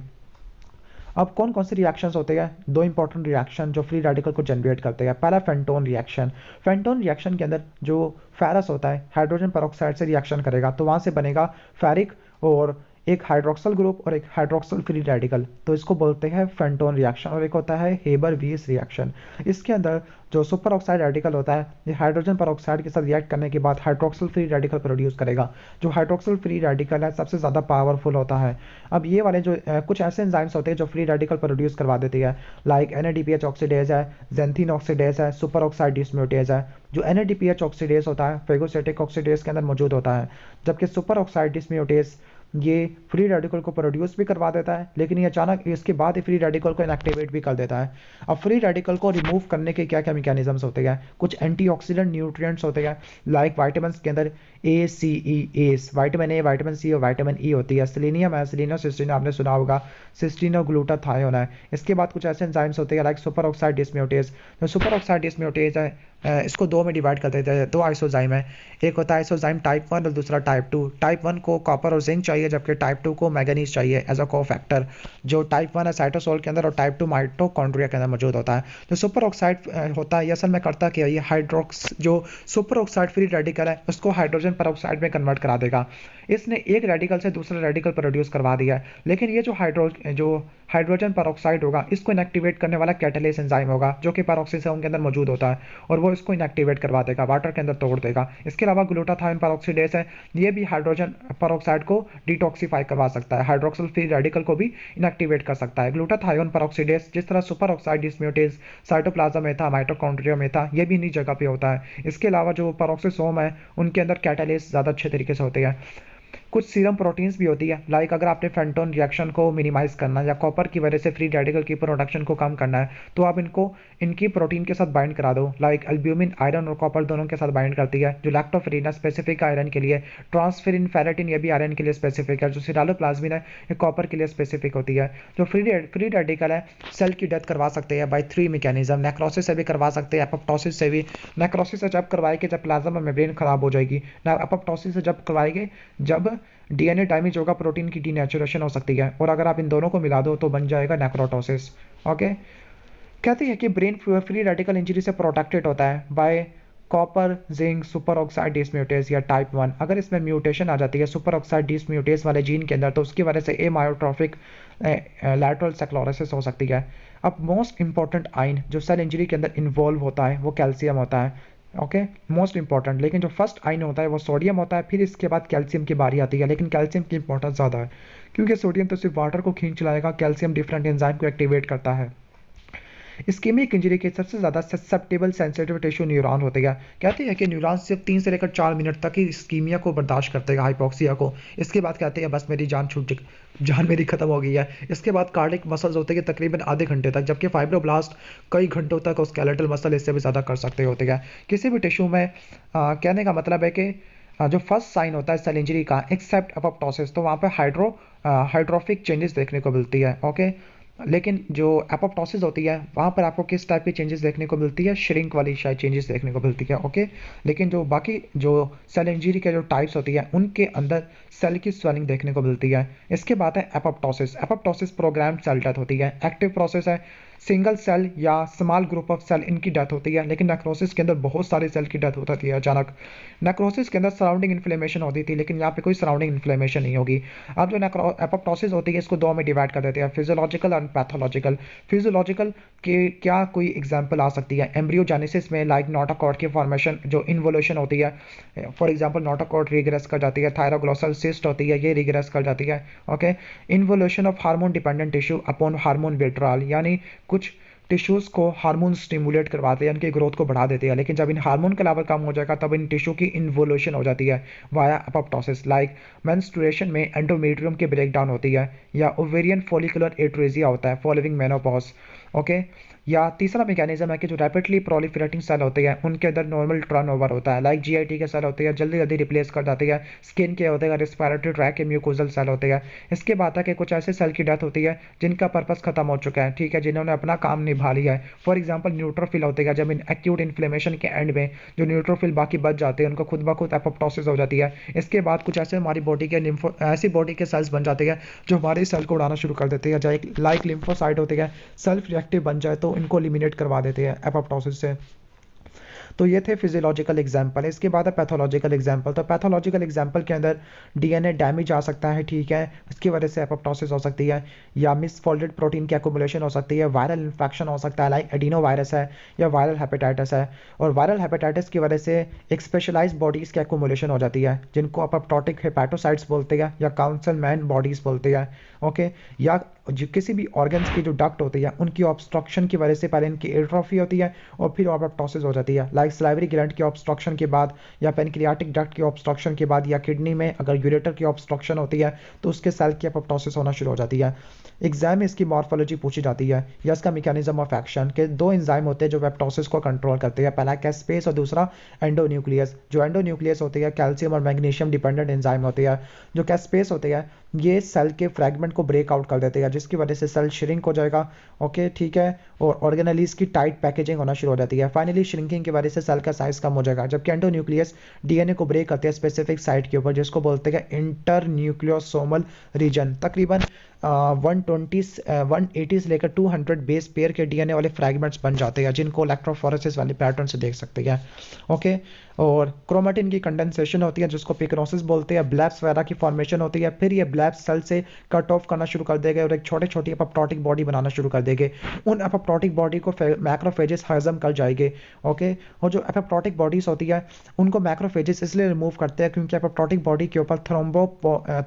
अब कौन कौन से रिएक्शंस होते हैं, दो इंपॉर्टेंट रिएक्शन जो फ्री रेडिकल को जनरेट करते हैं। पहला फेंटोन रिएक्शन। फेंटोन रिएक्शन के अंदर जो फेरस होता है हाइड्रोजन पेरोक्साइड से रिएक्शन करेगा, तो वहाँ से बनेगा फेरिक और एक हाइड्रोक्सल ग्रुप और एक हाइड्रोक्सल फ्री रेडिकल, तो इसको बोलते हैं फेंटोन रिएक्शन। और एक होता है हेबर वीस रिएक्शन। इसके अंदर जो सुपर ऑक्साइड रेडिकल होता है ये हाइड्रोजन पेरोक्साइड के साथ रिएक्ट करने के बाद हाइड्रोक्सल फ्री रेडिकल प्रोड्यूस करेगा। जो हाइड्रोक्सल फ्री रेडिकल है सबसे ज़्यादा पावरफुल होता है। अब ये वाले जो कुछ ऐसे एंजाइम्स होते हैं जो फ्री रेडिकल प्रोड्यूस करवा देती है, लाइक NADPH ऑक्सीडेज है, जेंथीन ऑक्सीडेज है, सुपर ऑक्साइड डिस्म्यूटेज है। जो NADPH ऑक्सीडेज होता है फेगोसिटिक ऑक्सीडेज के अंदर मौजूद होता है, जबकि सुपर ऑक्साइड डिस्म्यूटेज ये फ्री रेडिकल को प्रोड्यूस भी करवा देता है, लेकिन ये अचानक इसके बाद ही फ्री रेडिकल को इनएक्टिवेट भी कर देता है। अब फ्री रेडिकल को रिमूव करने के क्या क्या मैकेनिज्म्स होते हैं, कुछ एंटीऑक्सीडेंट न्यूट्रिएंट्स होते हैं, लाइक वाइटामिन के अंदर ACE, vitamin A, vitamin C और वाइटामिन E होती है। सेलेनियम है, सेलेनोसिस्टीन आपने सुना होगा, सिस्टीनोग्लूटाथायोन है। इसके बाद कुछ ऐसे एंजाइम्स होते हैं लाइक सुपर ऑक्साइड डिस्म्यूटेज। जो सुपर ऑक्साइड डिस्म्यूटेज है इसको दो में डिवाइड कर देते हैं, दो आइसोजाइम है, एक होता है आइसोजाइम टाइप 1 और दूसरा टाइप 2। टाइप 1 को कॉपर और जिंक चाहिए, जबकि टाइप 2 को मैंगनीज चाहिए एज अ कोफैक्टर। जो टाइप 1 है साइटोसोल के अंदर और टाइप 2 माइटोकॉन्ड्रिया के अंदर मौजूद होता है। जो सुपर ऑक्साइड होता है ये असल में करता क्या है, ये हाइड्रोक्स जो सुपर ऑक्साइड फ्री रेडिकल है उसको हाइड्रोजन पेरोक्साइड में कन्वर्ट करा देगा। इसने एक रेडिकल से दूसरा रेडिकल प्रोड्यूस करवा दिया है, लेकिन ये जो हाइड्रोजन पेरोक्साइड होगा इसको इनएक्टिवेट करने वाला कैटालिस एंजाइम होगा जो कि पेरोक्सिसोम के अंदर मौजूद होता है, और वो इसको इनएक्टिवेट करवा देगा, वाटर के अंदर तोड़ देगा। इसके अलावा ग्लूटाथायोन पेरोक्सीडेज है, ये भी हाइड्रोजन पेरोक्साइड को डिटॉक्सिफाई करवा सकता है, हाइड्रोक्सिल फ्री रेडिकल को भी इनएक्टिवेट कर सकता है। ग्लूटाथायोन पेरोक्सीडेज जिस तरह सुपर ऑक्साइड डिस्म्यूटेज साइटोप्लाज्म में था, माइटोकॉन्ड्रिया में था, ये भी इन्हीं जगह पे होता है। इसके अलावा जो पेरोक्सिसोम है उनके अंदर कैटालिस ज़्यादा अच्छे तरीके से होते हैं। कुछ सीरम प्रोटीन्स भी होती है, लाइक अगर आपने फेंटोन रिएक्शन को मिनिमाइज करना या कॉपर की वजह से फ्री रेडिकल की प्रोडक्शन को कम करना है, तो आप इनकी प्रोटीन के साथ बाइंड करा दो, लाइक एल्ब्यूमिन आयरन और कॉपर दोनों के साथ बाइंड करती है। जो लैक्टोफेरिन है स्पेसिफिक आयरन के लिए, ट्रांसफेरिन फेरेटिन ये भी आयरन के लिए स्पेसिफिक है। जो सिरालोप्लाज्मिन है ये कॉपर के लिए स्पेसिफिक होती है। जो फ्री रेडिकल है सेल की डेथ करवा सकते हैं बाई 3 मैकेनिज्म, नेक्रोसिस से भी करवा सकते हैं, एपोप्टोसिस से भी। नेक्रोसिस से जब करवाएंगे जब प्लाज्मा मेम्ब्रेन खराब हो जाएगी, ना एपोप्टोसिस से जब करवाएंगे जब डीएनए डैमेज होगा, प्रोटीन की डीनेचुरेशन हो सकती है, और अगर आप इन दोनों को मिला दो तो बन जाएगा नेक्रोटोसिस। ओके, कहते हैं कि ब्रेन फ्री रेडिकल इंजरी से प्रोटेक्टेड होता है bye copper zinc super oxide dismutase या टाइप 1। अगर इसमें म्यूटेशन आ जाती है सुपर ऑक्साइड डिसम्यूटेज वाले जीन के अंदर, तो उसकी वजह से एमायोट्रोफिक लैटरल स्क्लेरोसिस हो सकती है। अब मोस्ट इंपॉर्टेंट आयन जो सेल इंजरी के अंदर इन्वॉल्व होता है वो कैल्शियम होता है। Okay, most important. लेकिन जो फर्स्ट आइन होता है वो सोडियम होता है, फिर इसके बाद कैल्शियम की बारी आती है, लेकिन कैल्शियम की इंपॉर्टेंस ज़्यादा है क्योंकि सोडियम तो सिर्फ वाटर को खींच लाएगा, कैल्शियम डिफरेंट एंजाइम को एक्टिवेट करता है। इस्केमिक इंजरी के सबसे ज़्यादा ससेप्टेबल सेंसिटिव टिश्यू न्यूरॉन होते हैं। कहते हैं कि न्यूरॉन सिर्फ 3 से लेकर 4 मिनट तक ही इस्कीमिया को बर्दाश्त करते हैं, हाइपोक्सिया को। इसके बाद कहते हैं बस मेरी जान मेरी खत्म हो गई है। इसके बाद कार्डिक मसल्स होते हैं तकरीबन आधे घंटे तक, जबकि फाइब्रोब्लास्ट कई घंटों तक और स्केलेटल मसल इससे भी ज़्यादा कर सकते होते हैं किसी भी टिश्यू में। कहने का मतलब है कि जो फर्स्ट साइन होता है सेल इंजरी का, एक्सेप्ट अपोप्टोसिस, तो वहाँ पे हाइड्रोफिक चेंजेस देखने को मिलती है। ओके, लेकिन जो एपोप्टोसिस होती है वहाँ पर आपको किस टाइप की चेंजेस देखने को मिलती है, श्रिंक वाली शायद चेंजेस देखने को मिलती है। ओके, लेकिन जो बाकी जो सेल इंजरी के जो टाइप्स होती है उनके अंदर सेल की स्वेलिंग देखने को मिलती है। इसके बाद है apoptosis. Apoptosis program cell death होती है, एक्टिव प्रोसेस है, सिंगल सेल या स्मॉल ग्रुप ऑफ सेल इनकी डेथ होती है। लेकिन नेक्रोसिस के अंदर बहुत सारे सेल की डेथ होती है अचानक। नेक्रोसिस के अंदर सराउंडिंग इन्फ्लेमेशन होती थी, लेकिन यहाँ पे कोई सराउंडिंग इन्फ्लेमेशन नहीं होगी। अब जो एपोप्टोसिस होती है इसको दो में डिवाइड कर देते हैं, फिजियोलॉजिकल और पैथोलॉजिकल। फिजियोलॉजिकल के क्या कोई एग्जांपल आ सकती है, एम्ब्रियोजेनेसिस में लाइक नोटोकॉर्ड की फॉर्मेशन जो इन्वोल्यूशन होती है, फॉर एग्जांपल नोटोकॉर्ड रिग्रेस कर जाती है, थायरोग्लोसल सिस्ट होती है ये रिग्रेस कर जाती है। Okay, involution of hormone dependent tissue upon hormone withdrawal, यानी कुछ टिश्यूज़ को हार्मोन स्टिमुलेट करवाते हैं, उनकी ग्रोथ को बढ़ा देते हैं, लेकिन जब इन हार्मोन का लेवल कम हो जाएगा तब इन टिश्यू की इन्वोल्यूशन हो जाती है वाया एपोप्टोसिस। लाइक मेंस्ट्रुएशन में एंडोमेट्रियम की ब्रेकडाउन होती है, या ओवेरियन फॉलिकुलर एट्रेजिया होता है फॉलोइंग मेनोपॉज। ओके, या तीसरा मैकेनिज्म है कि जो रैपिडली प्रोलिफरेटिंग सेल होते हैं उनके अंदर नॉर्मल टर्नओवर होता है, लाइक जीआईटी के सेल होते हैं जल्दी जल्दी रिप्लेस कर जाती है, स्किन के होते हैं, रेस्पिरेटरी ट्रैक के म्यूकोजल सेल होते हैं। इसके बाद है कि कुछ ऐसे सेल की डेथ होती है जिनका पर्पस खत्म हो चुका है, ठीक है, जिन्होंने अपना काम निभा लिया है। फॉर एग्जाम्पल न्यूट्रोफिल होते हैं, जब इन एक्यूट इन्फ्लेमेशन के एंड में जो न्यूट्रोफिल बाकी बच जाते हैं उनको खुद ब खुद एपोप्टोसिस हो जाती है। इसके बाद कुछ ऐसे हमारी बॉडी के ऐसी बॉडी के सेल्स बन जाते हैं जो हमारे सेल को उड़ाना शुरू कर देते हैं, लाइक लिम्फोसाइट होते हैं, सेल्फ रिएक्टिव बन जाए तो इनको एलिमिनेट करवा देते हैं एपोप्टोसिस से। तो ये थे फिजियोलॉजिकल एग्जाम्पल। इसके बाद है पैथोलॉजिकल एग्जाम्पल। तो पैथोलॉजिकल एग्जाम्पल के अंदर डीएनए डैमेज आ सकता है, ठीक है, इसकी वजह से एपोप्टोसिस हो सकती है, या मिसफोल्डेड प्रोटीन की एक्युमुलेशन हो सकती है, वायरल इन्फेक्शन हो सकता है लाइक एडिनो वायरस है, या वायरल हेपेटाइटिस है। और वायरल हेपेटाइटिस की वजह से एक स्पेशलाइज्ड बॉडीज़ की एक्युमुलेशन हो जाती है जिनको अपोप्टोटिक हेपेटोसाइट्स बोलते हैं या काउंसलमैन बॉडीज़ बोलते हैं। ओके, या जो किसी भी ऑर्गन्स की जो डक्ट होती है उनकी ऑब्स्ट्रक्शन की वजह से पहले इनकी एट्रोफी होती है और फिर एपोप्टोसिस हो जाती है, लाइक सलाइवरी ग्लैंड की ऑब्स्ट्रक्शन के बाद, या पेनक्रियाटिक डक्ट की ऑब्स्ट्रक्शन के बाद, या किडनी में अगर यूरेटर की ऑब्स्ट्रक्शन होती है तो उसके सेल की एपोप्टोसिस होना शुरू हो जाती है। एग्जाम में इसकी मॉर्फोलॉजी पूछी जाती है या इसका मैकेनिज्म ऑफ एक्शन के दो एंजाइम होते हैं जो एपोप्टोसिस को कंट्रोल करते हैं, पहला कैस्पेस और दूसरा एंडोन्यूक्लियस। जो एंडोन्यूक्लियस होती है कैल्शियम और मैग्नीशियम डिपेंडेंट एंजाइम होती है। जो कैस्पेस होते हैं ये सेल के फ्रैगमेंट को ब्रेक आउट कर देते हैं जिसकी वजह से सेल श्रिंक हो जाएगा। ओके, ठीक है, और ऑर्गेनेलीज की टाइट पैकेजिंग होना शुरू हो जाती है। फाइनली श्रिंकिंग की वजह से सेल का साइज कम हो जाएगा, जबकि एंडोन्यूक्लियस डीएनए को ब्रेक करते हैं स्पेसिफिक साइट के ऊपर जिसको बोलते हैं इंटर न्यूक्लियोसोमल रीजन। तकरीबन 180 से लेकर 200 बेस पेयर के डीएनए वाले फ्रैगमेंट्स बन जाते हैं जिनको इलेक्ट्रोफोरेसिस वाले पैटर्न से देख सकते हैं। ओके, और क्रोमेटिन की कंडेंसेशन होती है जिसको पिक्रोसिस बोलते हैं, ब्लैब्स वगैरह की फॉर्मेशन होती है, फिर ये ब्लैब्स सेल से कट ऑफ करना शुरू कर देंगे और एक छोटे छोटी एपोप्टोटिक बॉडी बनाना शुरू कर देंगे। उन एपोप्टोटिक बॉडी को मैक्रोफेजेस हजम कर जाएंगे। ओके, और जो एपोप्टोटिक बॉडीज होती है उनको मैक्रोफेजेस इसलिए रिमूव करते हैं क्योंकि एपोप्टोटिक बॉडी के ऊपर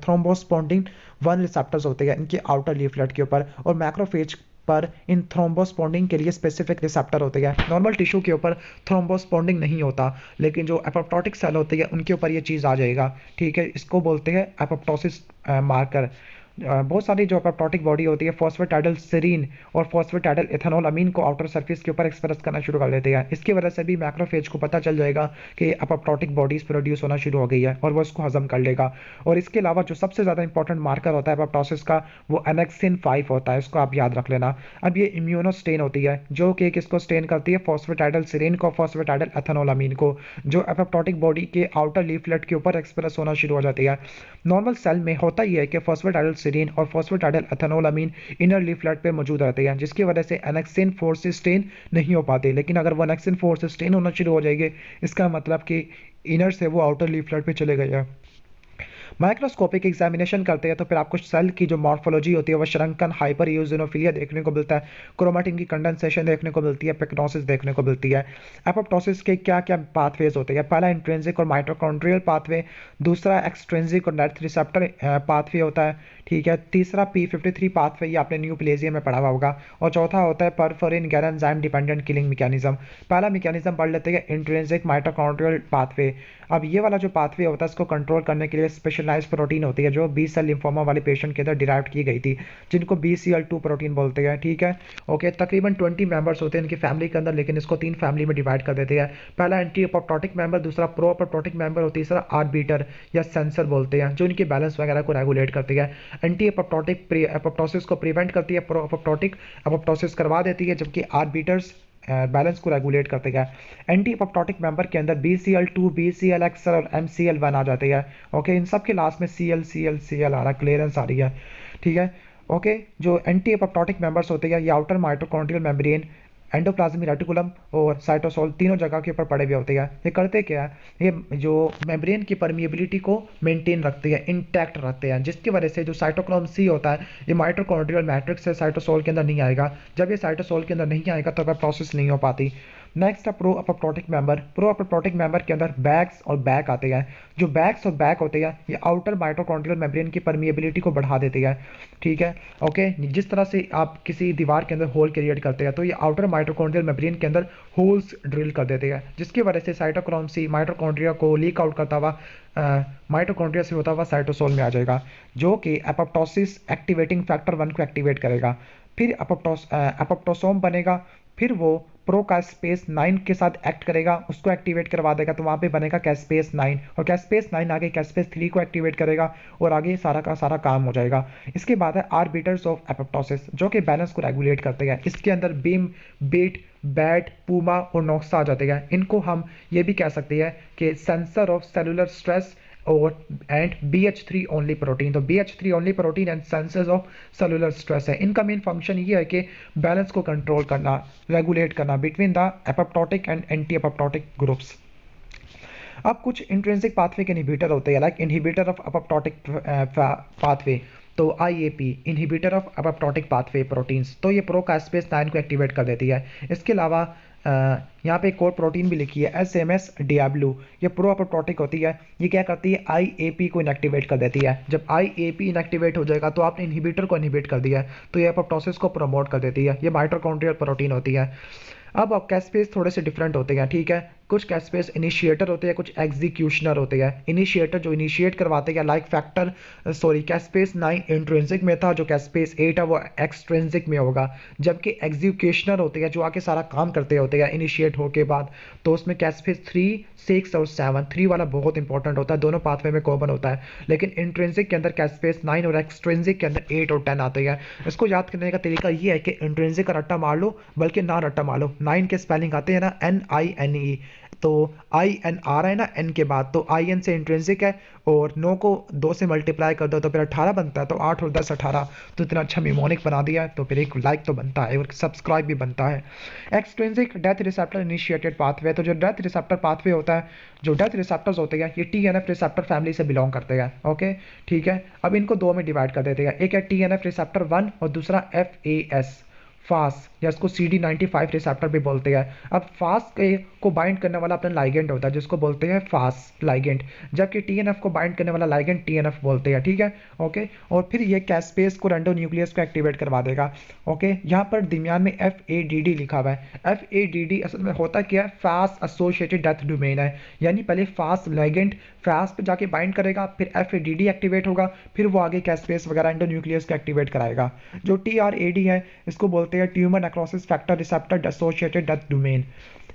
थ्रोम्बोस्पोंडिन 1 रिसेप्टर्स होते हैं इनके आउटर लीफलेट के ऊपर, और मैक्रोफेज पर इन थ्रोम्बोस्पोंडिंग के लिए स्पेसिफिक रिसेप्टर होते हैं। नॉर्मल टिश्यू के ऊपर थ्रोम्बोस्पोंडिंग नहीं होता, लेकिन जो एपोप्टोटिक सेल होती है उनके ऊपर ये चीज़ आ जाएगा, ठीक है, इसको बोलते हैं एपोप्टोसिस मार्कर। बहुत सारी जो एपोप्टोटिक बॉडी होती है फॉस्फेटाइडल सेरीन और फॉस्फेटाइडल एथेनॉल अमीन को आउटर सरफेस के ऊपर एक्सप्रेस करना शुरू कर देते हैं। इसकी वजह से भी मैक्रोफेज को पता चल जाएगा कि एपोप्टोटिक बॉडीज प्रोड्यूस होना शुरू हो गई है और वो इसको हजम कर लेगा। और इसके अलावा जो सबसे ज़्यादा इंपॉर्टेंट मार्कर होता है एपोप्टोसिस का वो एनेक्सिन 5 होता है, इसको आप याद रख लेना। अब ये इम्यूनो स्टेन होती है जो कि किसको स्टेन करती है, फॉस्फेटाइडल सेरीन को, फॉस्फेटाइडल एथेनॉल अमीन को, जो एपोप्टोटिक बॉडी के आउटर लीफलेट के ऊपर एक्सप्रेस होना शुरू हो जाती है। नॉर्मल सेल में होता ही है कि फॉस्फेटाइडल सेरीन और फॉस्फेटाइडल एथेनॉल अमीन इनर लीफलेट पे मौजूद रहते हैं जिसकी वजह से एनेक्सिन 4 से स्टेन नहीं हो पाते, लेकिन अगर वो एनेक्सिन 4 से स्टेन होना शुरू हो जाएंगे इसका मतलब कि इनर से वो आउटर लीफलेट पे चले गए हैं। माइक्रोस्कोपिक एग्जामिनेशन करते हैं तो फिर आपको सेल की जो मॉर्फोलॉजी होती है, वो श्रंकन, हाइपर यूजिनोफिलिया देखने को मिलता है, क्रोमेटिन की कंडेंसेशन देखने को मिलती है, पिक्नोसिस देखने को मिलती है। एपोप्टोसिस के क्या क्या पाथवेज होते हैं? पहला इंट्रिंसिक और माइटोकॉन्ड्रियल पाथवे, दूसरा एक्सट्रिंसिक और डेथ रिसेप्टर पाथवे होता है, ठीक है। तीसरा p53 पाथवे, ये आपने न्यूप्लेजिया में पढ़ा हुआ होगा। और चौथा होता है perforin enzyme dependent killing mechanism. पहला मैकेनिज्म पढ़ लेते हैं, इंट्रिंसिक माइटोकॉन्ड्रियल पाथवे। अब ये वाला जो पाथवे होता है, इसको कंट्रोल करने के लिए स्पेशलाइज्ड प्रोटीन होती है, जो बी सेल लिम्फोमा वाले पेशेंट के अंदर डिराइव की गई थी, जिनको BCL2 प्रोटीन बोलते हैं, ठीक है। ओके, तकरीबन 20 मेंबर्स होते हैं इनकी फैमिली के अंदर, लेकिन इसको 3 फैमिली में डिवाइड कर देते हैं। पहला एंटी अपोप्टोटिक मेंबर, दूसरा प्रो अपोप्टोटिक मेंबर और तीसरा आर्बिटर या सेंसर बोलते हैं, जो इनके बैलेंस वगैरह को रेगुलेट करती है। एंटी अपोप्टोटिक अपोप्टोसिस को प्रिवेंट करती है, प्रो अपोप्टोटिक अपोप्टोसिस करवा देती है, जबकि आर्बिटर्स बैलेंस को रेगुलेट करते हैं। एंटी अपोप्टोटिक मेंबर के अंदर BCL2, BCLX और MCL1 आ जाते हैं। ओके, इन सब के लास्ट में CL आ रहा, क्लियरेंस आ रही है, ठीक है। ओके, जो एंटी अपोप्टोटिक मेंबर्स होते हैं, ये outer mitochondrial membrane, endoplasmic reticulum और साइटोसोल तीनों जगह के ऊपर पड़े हुए होते हैं। ये करते क्या है? ये जो मेम्ब्रेन की परमिएबिलिटी को मेंटेन रखते हैं, इंटैक्ट रखते हैं, जिसकी वजह से जो साइटोक्रोम C होता है, ये माइटोकॉन्ड्रियल मैट्रिक्स से साइटोसोल के अंदर नहीं आएगा। जब ये साइटोसोल के अंदर नहीं आएगा तो वह प्रोसेस नहीं हो पाती। नेक्स्ट है pro apoptotic member. Pro apoptotic member के अंदर बैक्स और बैक आते हैं। जो बैक्स और बैक होते हैं, ये आउटर माइटोकॉन्ड्रियल मेम्ब्रेन की परमिएबिलिटी को बढ़ा देते हैं, ठीक है। ओके, जिस तरह से आप किसी दीवार के अंदर होल क्रिएट करते हैं, तो ये आउटर माइटोकॉन्ड्रियल मेम्ब्रेन के अंदर होल्स ड्रिल कर देते हैं, जिसकी वजह से साइटोक्रोम C माइटोकॉन्ड्रिया को लीक आउट करता हुआ माइटोकॉन्ड्रिया से होता हुआ साइटोसोल में आ जाएगा, जो कि एपोप्टोसिस एक्टिवेटिंग फैक्टर 1 को एक्टिवेट करेगा। फिर एपोप्टोसोम बनेगा, फिर वो प्रो कैस्पेस 9 के साथ एक्ट करेगा, उसको एक्टिवेट करवा देगा, तो वहाँ पे बनेगा कैस्पेस 9, और कैस्पेस 9 आगे कैस्पेस 3 को एक्टिवेट करेगा, और आगे सारा का सारा काम हो जाएगा। इसके बाद है आर्बिटर्स ऑफ एपोप्टोसिस, जो कि बैलेंस को रेगुलेट करते हैं। इसके अंदर बीम, बीट, बैट, पूमा और नोक्सा आ जाते हैं। इनको हम ये भी कह सकते हैं कि सेंसर ऑफ सेलुलर स्ट्रेस और एंड BH3 ओनली प्रोटीन। तो BH3 only protein and sensors of cellular stress है। इनका मेन फंक्शन ये है कि बैलेंस को कंट्रोल करना, रेगुलेट करना between the apoptotic and anti apoptotic groups. अब कुछ इंट्रिंसिक पाथवे के इनहिबिटर होते हैं, like inhibitor of apoptotic pathway, तो IAP, inhibitor of apoptotic pathway proteins, तो ये प्रो कैस्पेस 9 को एक्टिवेट कर देती है। इसके अलावा यहाँ पे एक और प्रोटीन भी लिखी है SMS डियाब्लू, ये प्रो अपोप्टोटिक होती है। ये क्या करती है? IAP को इनएक्टिवेट कर देती है। जब IAP इनएक्टिवेट हो जाएगा तो आपने इनहिबिटर को इनहिबिट कर दिया है, तो ये एपोप्टोसिस को प्रमोट कर देती है। ये माइटोकॉन्ड्रियल प्रोटीन होती है। अब कैस्पेस थोड़े से डिफरेंट होते हैं, ठीक है। कुछ कैस्पेस इनिशिएटर होते हैं, कुछ एग्जीक्यूशनर होते हैं। इनिशिएटर जो इनिशिएट करवाते हैं, लाइक फैक्टर कैस्पेस 9 इंट्रिंसिक में था, जो कैस्पेस 8 है वो एक्सट्रिंसिक में होगा। जबकि एग्जीक्यूशनर होते हैं जो आके सारा काम करते होते हैं इनिशिएट होके बाद, तो उसमें कैस्पेस 3, 6 और 7, 3 वाला बहुत इंपॉर्टेंट होता है, दोनों पाथवे में कॉमन होता है। लेकिन इंट्रिंसिक के अंदर कैस्पेस 9 और एक्सट्रिंसिक के अंदर 8 और 10 आते हैं। इसको याद करने का तरीका ये है कि इंट्रिंसिक का रट्टा मार लो, बल्कि ना रट्टा मार लो। 9 के स्पेलिंग आते हैं ना NINE, तो INR है ना N के बाद, तो IN से इंट्रिंसिक है, और 9 को 2 से मल्टीप्लाई कर दो तो फिर 18 बनता है, तो 8 और 10 18। तो इतना अच्छा मिमोनिक बना दिया है, तो फिर एक लाइक तो बनता है और सब्सक्राइब भी बनता है। Extrinsic death receptor initiated pathway, तो जो डेथ रिसेप्टर पाथवे होता है, जो डेथ रिसेप्टर्स होते हैं, ये TNF रिसेप्टर फैमिली से बिलोंग करते हैं। ओके, ठीक है। अब इनको दो में डिवाइड कर देते हैं, एक है TNF रिसेप्टर 1 और दूसरा FAS, फास, या इसको CD95 रिसेप्टर भी बोलते हैं। अब फास को बाइंड करने वाला अपना लाइगेंड होता है, जिसको बोलते हैं फास लाइगेंड, जबकि TNF को बाइंड करने वाला लाइगेंड TNF बोलते हैं, ठीक है। ओके, और फिर ये कैस्पेस को रेंडोन्यूक्लियस को एक्टिवेट करवा देगा। ओके, यहाँ पर दरमियान में FADD लिखा हुआ है। FADD असल में होता क्या है? फास्ट एसोसिएटेड डेथ डोमेन है, यानी पहले फास्ट लाइगेंड फास्ट पे जाके बाइंड करेगा, फिर FADD एक्टिवेट होगा, फिर वो आगे कैस्पेस वगैरह एंडोन्यूक्लियस को एक्टिवेट कराएगा। जो TRAD है, इसको बोलते हैं tumour necrosis factor receptor associated death domain.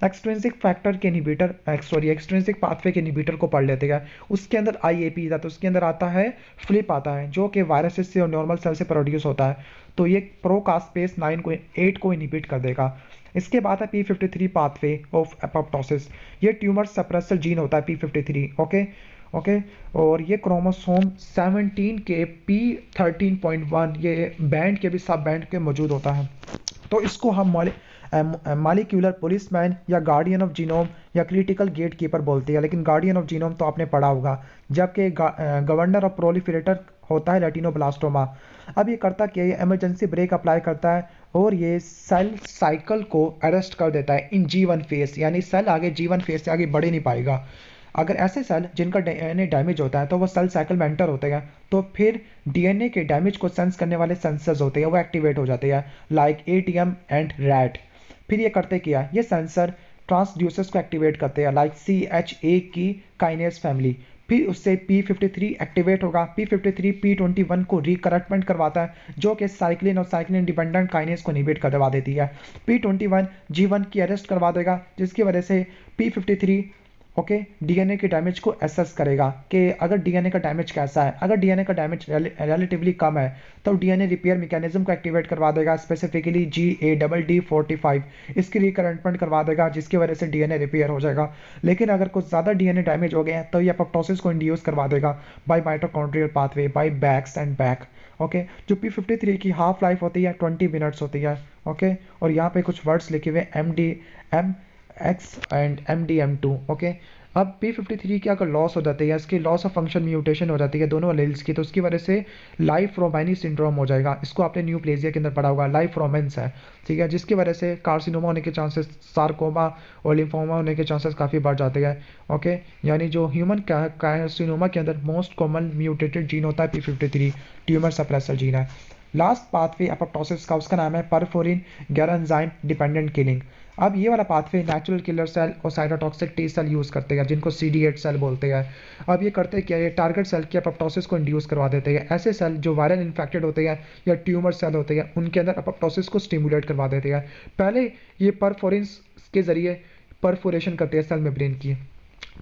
Extrinsic factor के इनहिबिटर, एक्सट्रिंसिक पाथवे के इनहिबिटर को पढ़ लेते हैं। उसके अंदर IAP था, तो उसके अंदर आता है फ्लिप आता है, जो कि वायरसेस से और नॉर्मल सेल से प्रोड्यूस होता है। तो ये प्रो कास्पेस 8 को इनहिबिट कर देगा। इसके बाद है P53 पाथवे ऑफ एपोप्टोसिस, ये ट्यूमर सप्रेसर जीन होता है P53। ओके, और ये क्रोमोसोम 17 के P13.1 ये बैंड के भी सब बैंड के मौजूद होता है। तो इसको हम मालिक्यूलर पुलिसमैन या गार्डियन ऑफ जीनोम या क्रिटिकल गेट कीपर बोलती है, लेकिन गार्डियन ऑफ जीनोम तो आपने पढ़ा होगा। जबकि गवर्नर ऑफ प्रोलिफरेटर होता है रेटिनोब्लास्टोमा। अब ये करता क्या है, ये इमरजेंसी ब्रेक अप्लाई करता है और ये सेल साइकिल को अरेस्ट कर देता है इन G1 फेस, यानी सेल आगे G1 फेस से आगे बढ़ ही नहीं पाएगा। अगर ऐसे सेल जिनका डीएनए डैमेज होता है तो वो सेल साइकिल में एंटर होते हैं, तो फिर डीएनए के डैमेज को सेंस करने वाले सेंसर्स होते हैं वो एक्टिवेट हो जाते हैं, लाइक एटीएम एंड रैट। फिर ये करते क्या, ये सेंसर ट्रांसड्यूसर्स को एक्टिवेट करते हैं, लाइक CHA की काइनेस फैमिली। फिर उससे P53 एक्टिवेट होगा। P53 P21 को रिकरेक्टमेंट करवाता है, जो कि साइक्लिन और साइक्लिन डिपेंडेंट काइनेस को इनहिबिट करवा देती है। P21 G1 की अरेस्ट करवा देगा, जिसकी वजह से P53 ओके डीएनए के डैमेज को एसेस करेगा कि अगर डीएनए का डैमेज कैसा है। अगर डीएनए का डैमेज रिलेटिवली कम है तो डीएनए रिपेयर मैकेनिज्म को एक्टिवेट करवा देगा, स्पेसिफिकली GADD45 इसकी रिकरेक्टमेंट करवा देगा, जिसकी वजह से डीएनए रिपेयर हो जाएगा। लेकिन अगर कुछ ज़्यादा डीएनए डैमेज हो गए हैं तो ये एपोप्टोसिस को इंड्यूस करवा देगा by mitochondrial pathway, by Bax and Bak. Okay, जो P53 की हाफ लाइफ होती है 20 मिनट्स होती है। ओके, और यहाँ पे कुछ वर्ड्स लिखे हुए MDMX एंड MDM2। ओके, अब P53 की अगर लॉस हो जाती है, इसकी लॉस ऑफ फंक्शन म्यूटेशन हो जाती है दोनों एलील्स की, तो उसकी वजह से लाइफ-रोमैनी सिंड्रोम हो जाएगा। इसको आपने न्यूप्लेजिया के अंदर पढ़ा होगा, लाइफ-रोमेंस है, ठीक है, जिसकी वजह से कार्सिनोमा होने के चांसेस, सार्कोमा और लिम्फोमा होने के चांसेस काफ़ी बढ़ जाते हैं। ओके, यानी जो ह्यूमन कार्सिनोमा के अंदर मोस्ट कॉमन म्यूटेटेड जीन होता है P53, ट्यूमर सप्रेसर जीन है। लास्ट पाथवे एपोप्टोसिस का, उसका नाम है परफोरिन गैर-एंजाइम डिपेंडेंट किलिंग। अब ये वाला पाथवे नेचुरल किलर सेल और साइटोटॉक्सिक टी सेल यूज़ करते हैं, जिनको CD8 सेल बोलते हैं। अब ये करते क्या, ये टारगेट सेल की एपोप्टोसिस को इंड्यूस करवा देते हैं। ऐसे सेल जो वायरल इन्फेक्टेड होते हैं या ट्यूमर सेल होते हैं, उनके अंदर एपोप्टोसिस को स्टिमुलेट करवा देते हैं। पहले ये परफोरिन्स के जरिए परफोरेशन करते हैं सेल मेम्ब्रेन की,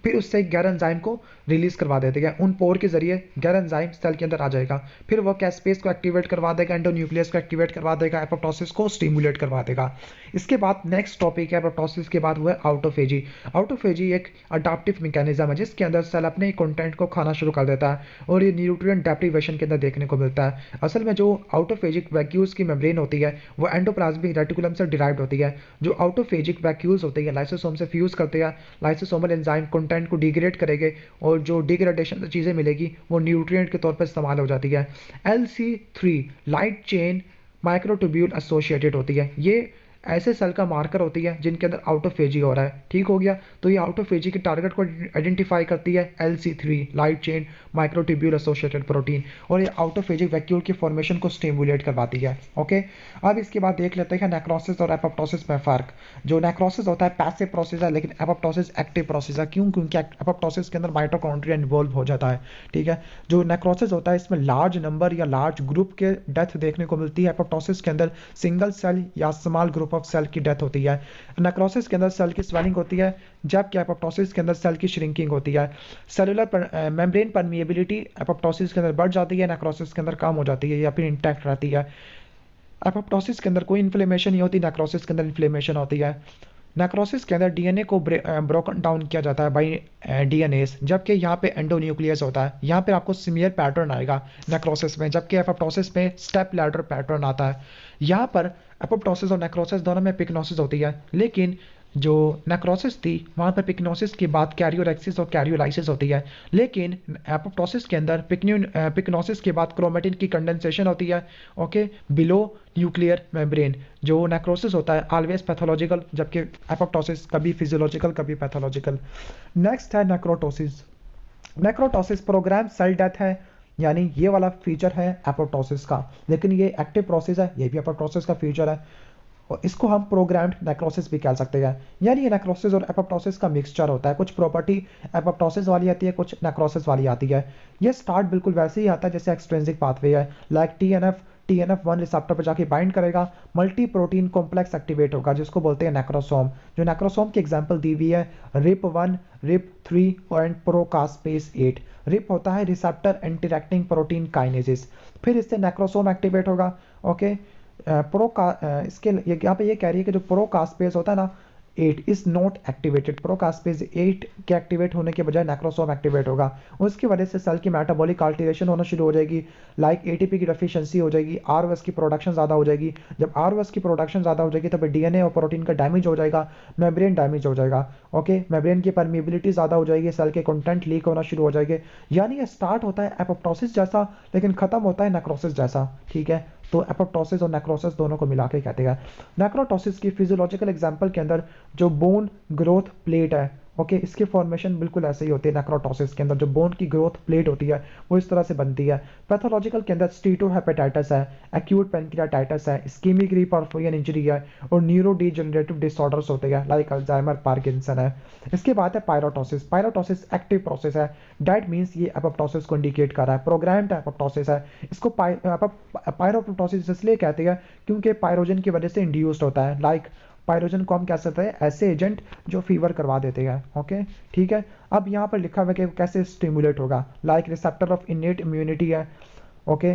फिर उससे गैर एंजाइम को रिलीज करवा देते हैं। उन पोर के जरिए गैर एंजाइम सेल के अंदर आ जाएगा, फिर वो कैस्पेस को एक्टिवेट करवा देगा, एंडोन्यूक्लियस को एक्टिवेट करवा देगा, एपोप्टोसिस को स्टिमुलेट करवा देगा। इसके बाद नेक्स्ट टॉपिक है एपोप्टोसिस के बाद वो है आउटोफेजी। आउटोफेजी एक अडाप्टिव मैकेनिज्म है जिसके अंदर सेल अपने कंटेंट को खाना शुरू कर देता है और ये न्यूट्रिएंट डेप्रिवेशन के अंदर देखने को मिलता है। असल में जो आउटोफेजिक वैक्यूल्स की मेम्ब्रेन होती है वो एंडोप्लाज्मिक रेटिकुलम से डिराइव्ड होती है। जो आउटोफेजिक वैक्यूल्स होती है लाइसोसोम से फ्यूज करते हैं, लाइसोसोमल एंजाइम कंटेंट को डिग्रेड करेंगे और जो डिग्रेडेशन से चीज़ें मिलेगी वो न्यूट्रिएंट के तौर पर इस्तेमाल हो जाती है। LC3 light chain microtubule associated होती है। ये ऐसे सेल का मार्कर होती है जिनके अंदर आउटोफेजी हो रहा है, ठीक हो गया। तो ये आउटोफेजी के टारगेट को आइडेंटिफाई करती है LC3 light chain microtubule associated protein, और ये आउटोफेजिक वैक्यूल की फॉर्मेशन को स्टिमुलेट करवाती है। ओके, अब इसके बाद देख लेते हैं नेक्रोसिस और एपोप्टोसिस में फ़र्क। जो नेक्रोसिस होता है पैसिव प्रोसेस है, लेकिन एपोप्टोसिस एक्टिव प्रोसेस है। क्यों? क्योंकि एपोप्टोसिस के अंदर माइटोकॉन्ड्रिया इन्वॉल्व हो जाता है, ठीक है। जो नेक्रोसिस होता है इसमें लार्ज नंबर या लार्ज ग्रुप के डेथ देखने को मिलती है। एपोप्टोसिस के अंदर सिंगल सेल या स्मॉल ग्रुप ऑफ सेल की डेथ होती है। नेक्रोसिस के अंदर सेल की स्वेलिंग होती है, जबकि एपोप्टोसिस के अंदर सेल की श्रिंकिंग होती है। सेलुलर मेम्ब्रेन परमिएबिलिटी एपोप्टोसिस के अंदर बढ़ जाती है, नेक्रोसिस के अंदर कम हो जाती है या फिर इंटैक्ट रहती है। एपोप्टोसिस के अंदर कोई इन्फ्लेमेशन नहीं होती, नेक्रोसिस के अंदर इन्फ्लेमेशन होती है। नेक्रोसिस के अंदर डीएनए को ब्रोकन डाउन किया जाता है बाई डीएनएस, जबकि यहाँ पे एंडोन्यूक्लियस होता है। यहाँ पे आपको सिमिलर पैटर्न आएगा नेक्रोसिस में, जबकि एपोप्टोसिस में स्टेप लैडर पैटर्न आता है। यहाँ पर एपोप्टोसिस और नेक्रोसिस दोनों में पिक्नोसिस होती है, लेकिन जो नेक्रोसिस थी वहाँ पर पिक्नोसिस के बाद कैरियोरेक्सिस और कैरियोलाइसिस होती है, लेकिन एपोप्टोसिस के अंदर पिक्नोसिस के बाद क्रोमेटिन की कंडेंसेशन होती है, ओके, बिलो न्यूक्लियर मेम्ब्रेन। जो नेक्रोसिस होता है ऑलवेज पैथोलॉजिकल, जबकि एपोप्टोसिस कभी फिजियोलॉजिकल कभी पैथोलॉजिकल। नेक्स्ट है नेक्रोटोसिस। नेक्रोटोसिस प्रोग्राम सेल डेथ है, यानी ये वाला फीचर है एपोप्टोसिस का, लेकिन ये एक्टिव प्रोसेस है, ये भी एपोप्टोसिस का फीचर है, और इसको हम प्रोग्राम्ड नेक्रोसिस भी कह सकते हैं। यानी ये नेक्रोसिस और एपोप्टोसिस का मिक्सचर होता है, कुछ प्रॉपर्टी एपोप्टोसिस वाली आती है, कुछ नेक्रोसिस वाली आती है। ये स्टार्ट बिल्कुल वैसे ही आता है जैसे एक्सट्रिंसिक पाथवे है, लाइक TNF1 रिसेप्टर पर जाके बाइंड करेगा, मल्टी प्रोटीन कॉम्प्लेक्स एक्टिवेट होगा जिसको बोलते हैं नेक्रोसोम। जो नेक्रोसोम की एग्जांपल दी हुई है RIP1, RIP3 एंड प्रोकास्पेस 8। RIP होता है रिसेप्टर इंटरैक्टिंग प्रोटीन काइनेसिस, फिर इससे नेक्रोसोम एक्टिवेट होगा। ओके, इसके यहाँ पे ये कह रही है कि जो प्रोकास्पेस होता है ना, 8 इज नॉट एक्टिवेटेड, प्रोकास्पेज 8 के एक्टिवेट होने के बजाय नेक्रोसोम एक्टिवेट होगा। उसकी वजह से सेल की मेटाबॉलिक अल्टरेशन होना शुरू हो जाएगी, लाइक एटीपी की डेफिशिएंसी हो जाएगी, आरओएस की प्रोडक्शन ज़्यादा हो जाएगी। जब आरओएस की प्रोडक्शन ज़्यादा हो जाएगी तब डीएनए और प्रोटीन का डैमेज हो जाएगा, मेम्ब्रेन डैमेज हो जाएगा। ओके, मेम्ब्रेन की परमिबिलिटी ज़्यादा हो जाएगी, सेल के कंटेंट लीक होना शुरू हो जाएंगे। यानी ये स्टार्ट होता है एपोप्टोसिस जैसा लेकिन खत्म होता है नेक्रोसिस जैसा। ठीक है, तो एपोप्टोसिस और नेक्रोसिस दोनों को मिला के कहते हैं। नेक्रोटोसिस की फिजियोलॉजिकल एग्जांपल के अंदर जो बोन ग्रोथ प्लेट है, ओके, इसकी फॉर्मेशन बिल्कुल ऐसे ही होती है। नेक्रोटोसिस के अंदर जो बोन की ग्रोथ प्लेट होती है वो इस तरह से बनती है। पैथोलॉजिकल के अंदर स्टीटोहेपेटाइटिस है, एक्यूट पेनक्रियाटाइटिस है, इस्कीमिक रीपॉर्फियन इंजरी है और न्यूरोडीजनरेटिव डिसऑर्डर्स होते हैं लाइक अल्जाइमर, पार्किंसन है। इसके बाद है पायरोटोसिस। पायरोटोसिस एक्टिव प्रोसेस है, डैट मीन्स ये एपोप्टोसिस को इंडिकेट कर रहा है। प्रोग्राम्ड एपोप्टोसिस है। इसको पायरोप्टोसिस इसलिए कहते हैं क्योंकि पायरोजन की वजह से इंड्यूस्ड होता है। लाइक पायरोजन को हम कह सकते हैं ऐसे एजेंट जो फीवर करवा देते हैं। ओके, ठीक है। अब यहाँ पर लिखा हुआ है कि कैसे स्टिमुलेट होगा, like receptor of innate immunity है। ओके,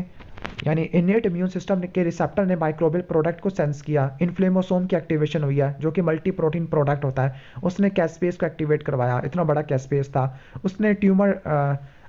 यानी इनेट इम्यून सिस्टम के रिसेप्टर ने माइक्रोबियल प्रोडक्ट को सेंस किया, इन्फ्लेमोसोम की एक्टिवेशन हुई है जो कि मल्टी प्रोटीन प्रोडक्ट होता है, उसने कैस्पेस को एक्टिवेट करवाया, इतना बड़ा कैस्पेस था। उसने ट्यूमर